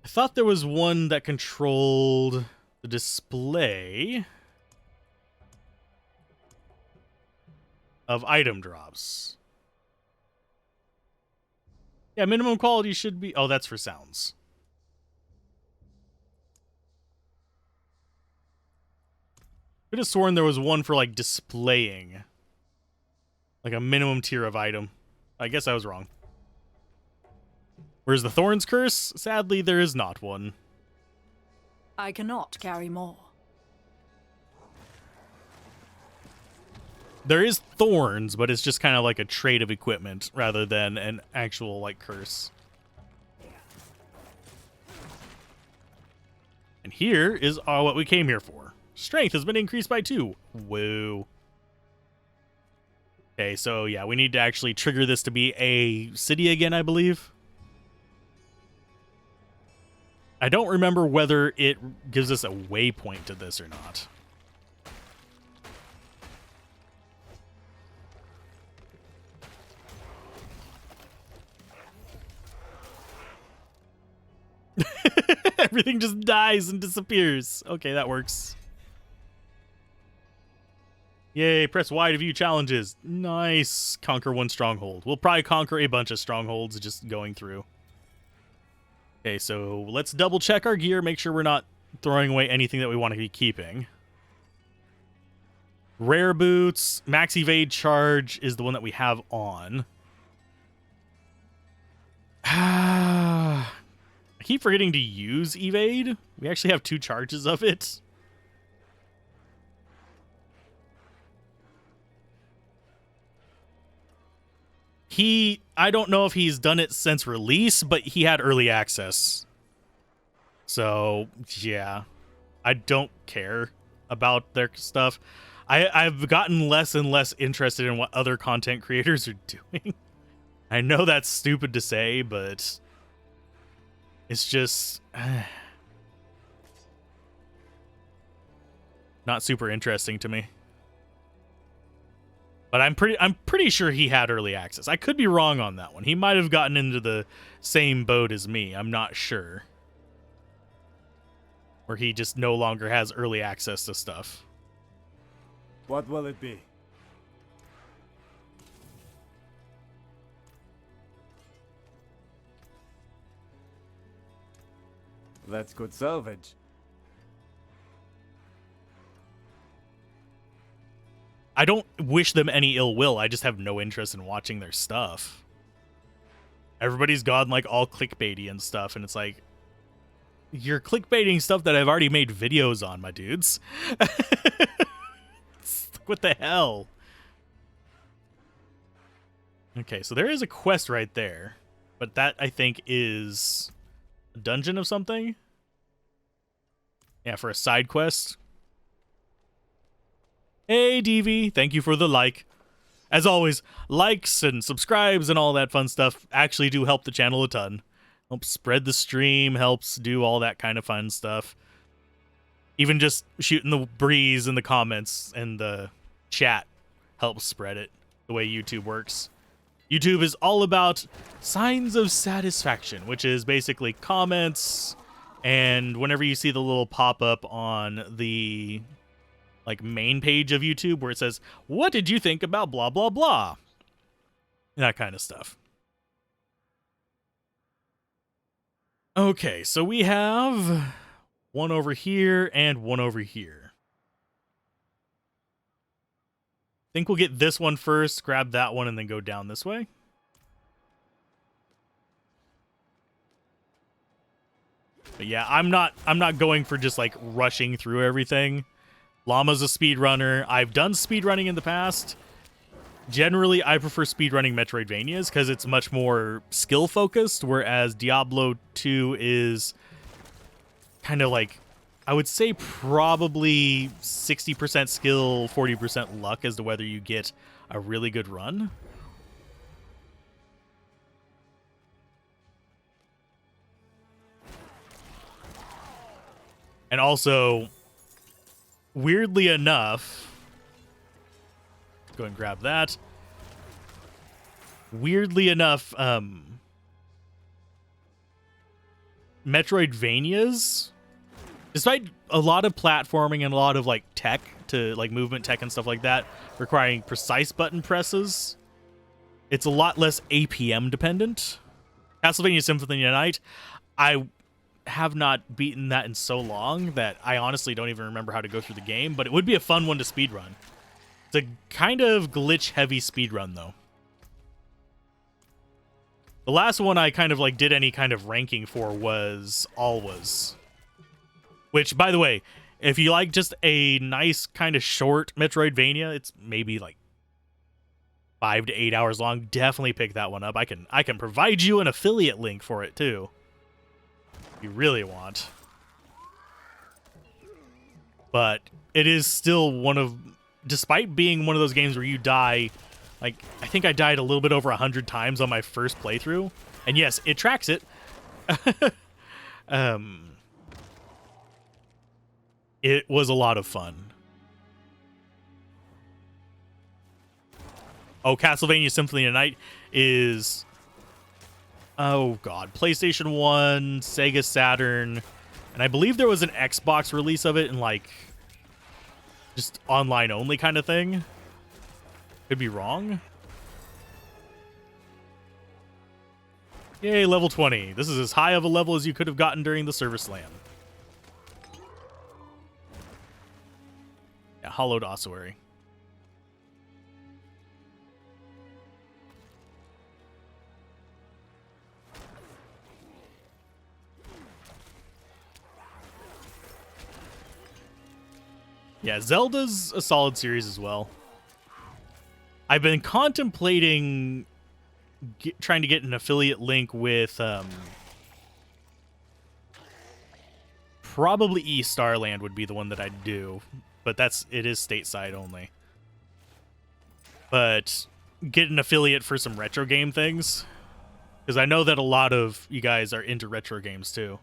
I thought there was one that controlled the display of item drops. Yeah, minimum quality should be... Oh, that's for sounds. Could have sworn there was one for, like, displaying. Like a minimum tier of item. I guess I was wrong. Where's the Thorns Curse? Sadly, there is not one. I cannot carry more. There is thorns, but it's just kind of like a trait of equipment rather than an actual, like, curse. And here is what we came here for. Strength has been increased by 2. Whoa. Okay, so yeah, we need to actually trigger this to be a city again, I believe. I don't remember whether it gives us a waypoint to this or not. Everything just dies and disappears. Okay, that works. Yay, press Y to view challenges. Nice. Conquer one stronghold. We'll probably conquer a bunch of strongholds just going through. Okay, so let's double check our gear, make sure we're not throwing away anything that we want to be keeping. Rare boots, max evade charge is the one that we have on. I keep forgetting to use evade. We actually have 2 charges of it. I don't know if he's done it since release, but he had early access. So, yeah. I don't care about their stuff. I've gotten less and less interested in what other content creators are doing. I know that's stupid to say, but it's just not super interesting to me. But I'm pretty sure he had early access. I could be wrong on that one. He might have gotten into the same boat as me. I'm not sure. Where he just no longer has early access to stuff. What will it be? That's good salvage. I don't wish them any ill will. I just have no interest in watching their stuff. Everybody's gone like all clickbaity and stuff, and it's like, You're clickbaiting stuff that I've already made videos on, my dudes. What the hell? Okay, so there is a quest right there. But that, I think, is a dungeon of something. Yeah, for a side quest. Hey, DV, thank you for the like. As always, likes and subscribes and all that fun stuff actually do help the channel a ton. Helps spread the stream, helps do all that kind of fun stuff. Even just shooting the breeze in the comments and the chat helps spread it the way YouTube works. YouTube is all about signs of satisfaction, which is basically comments, and whenever you see the little pop-up on the main page of YouTube where it says, what did you think about blah, blah, blah? That kind of stuff. Okay, so we have one over here and one over here. I think we'll get this one first, grab that one, and then go down this way. But yeah, I'm not going for just rushing through everything. Llama's a speedrunner. I've done speedrunning in the past. Generally, I prefer speedrunning Metroidvanias because it's much more skill focused, whereas Diablo 2 is kind of I would say probably 60% skill, 40% luck as to whether you get a really good run. And also, weirdly enough, let's go and grab that. Weirdly enough, Metroidvanias, despite a lot of platforming and a lot of tech to movement tech and stuff like that requiring precise button presses, it's a lot less APM dependent. Castlevania Symphony of the Night, I have not beaten that in so long that I honestly don't even remember how to go through the game, but it would be a fun one to speedrun. It's a kind of glitch heavy speedrun though. The last one I kind of did any kind of ranking for was Alwas. Which, by the way, if you like just a nice kind of short Metroidvania, it's maybe 5 to 8 hours long. Definitely pick that one up. I can provide you an affiliate link for it too, if you really want. But it is still one of, despite being one of those games where you die, I think I died a little bit over 100 times on my first playthrough, and yes, it tracks it. It was a lot of fun. Oh, Castlevania Symphony of the Night is, oh god, PlayStation 1, Sega Saturn, and I believe there was an Xbox release of it in just online only kind of thing. Could be wrong. Yay, level 20. This is as high of a level as you could have gotten during the Service Land. Yeah, Hollowed Ossuary. Yeah, Zelda's a solid series as well. I've been contemplating trying to get an affiliate link with probably East Starland would be the one that I'd do, but it is stateside only. But get an affiliate for some retro game things, because I know that a lot of you guys are into retro games too.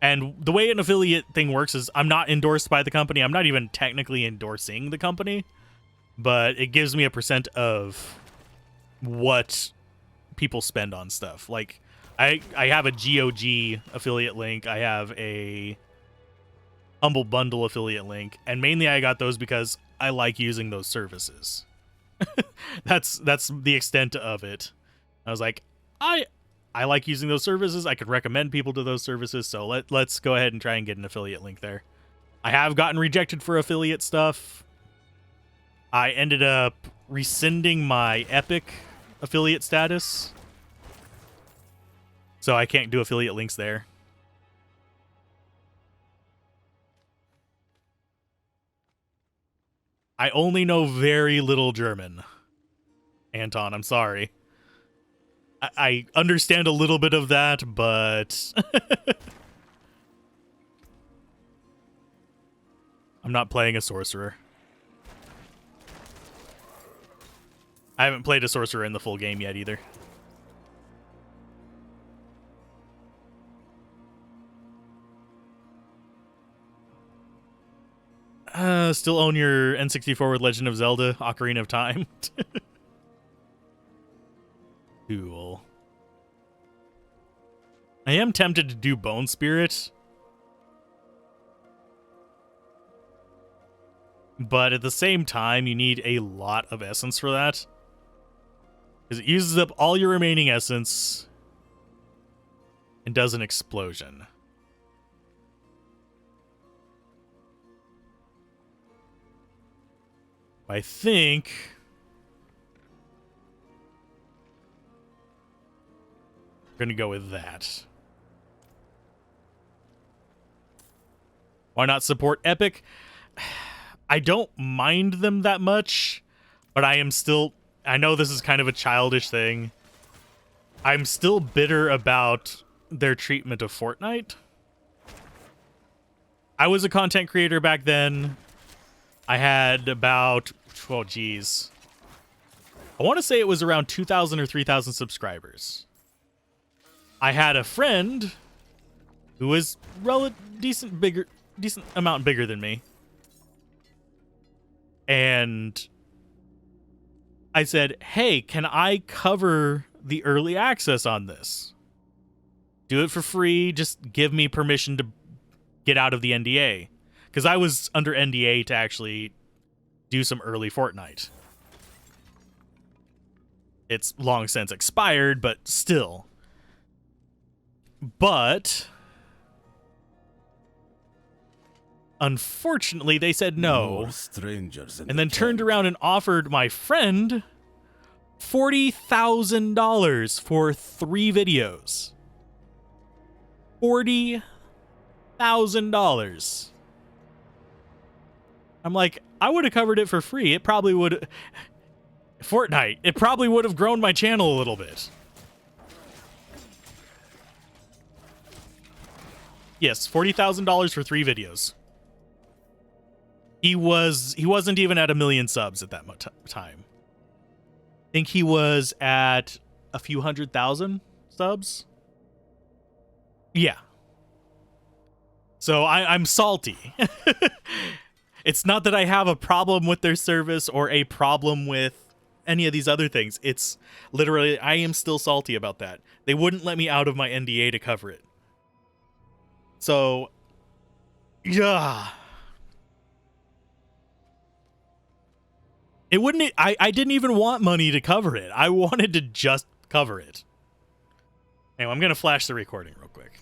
And the way an affiliate thing works is I'm not endorsed by the company. I'm not even technically endorsing the company, but it gives me a percent of what people spend on stuff. I have a GOG affiliate link. I have a Humble Bundle affiliate link, and mainly I got those because I like using those services. That's the extent of it. I was like, I like using those services. I could recommend people to those services, so let's go ahead and try and get an affiliate link there. I have gotten rejected for affiliate stuff. I ended up rescinding my Epic affiliate status. So I can't do affiliate links there. I only know very little German. Anton, I'm sorry. I understand a little bit of that, but I'm not playing a sorcerer. I haven't played a sorcerer in the full game yet either. Still own your N64 with Legend of Zelda Ocarina of Time. Cool. I am tempted to do Bone Spirit. But at the same time, you need a lot of essence for that. Because it uses up all your remaining essence and does an explosion. I think I'm going to go with that. Why not support Epic? I don't mind them that much, but I am still... I know this is kind of a childish thing. I'm still bitter about their treatment of Fortnite. I was a content creator back then. I had about... oh, geez. I want to say it was around 2,000 or 3,000 subscribers. I had a friend who was decent amount bigger than me. And I said, hey, can I cover the early access on this? Do it for free. Just give me permission to get out of the NDA. Because I was under NDA to actually do some early Fortnite. It's long since expired, but still. But unfortunately, they said no. And then turned around and offered my friend $40,000 for 3 videos. $40,000. I'm like, I would have covered it for free. It probably would... Fortnite. It probably would have grown my channel a little bit. Yes, $40,000 for 3 videos. He wasn't even at 1 million subs at that time. I think he was at a few 100,000 subs. Yeah. So I'm salty. It's not that I have a problem with their service or a problem with any of these other things. It's literally, I am still salty about that. They wouldn't let me out of my NDA to cover it. So, yeah. It wouldn't, I didn't even want money to cover it. I wanted to just cover it. Anyway, I'm going to flash the recording real quick.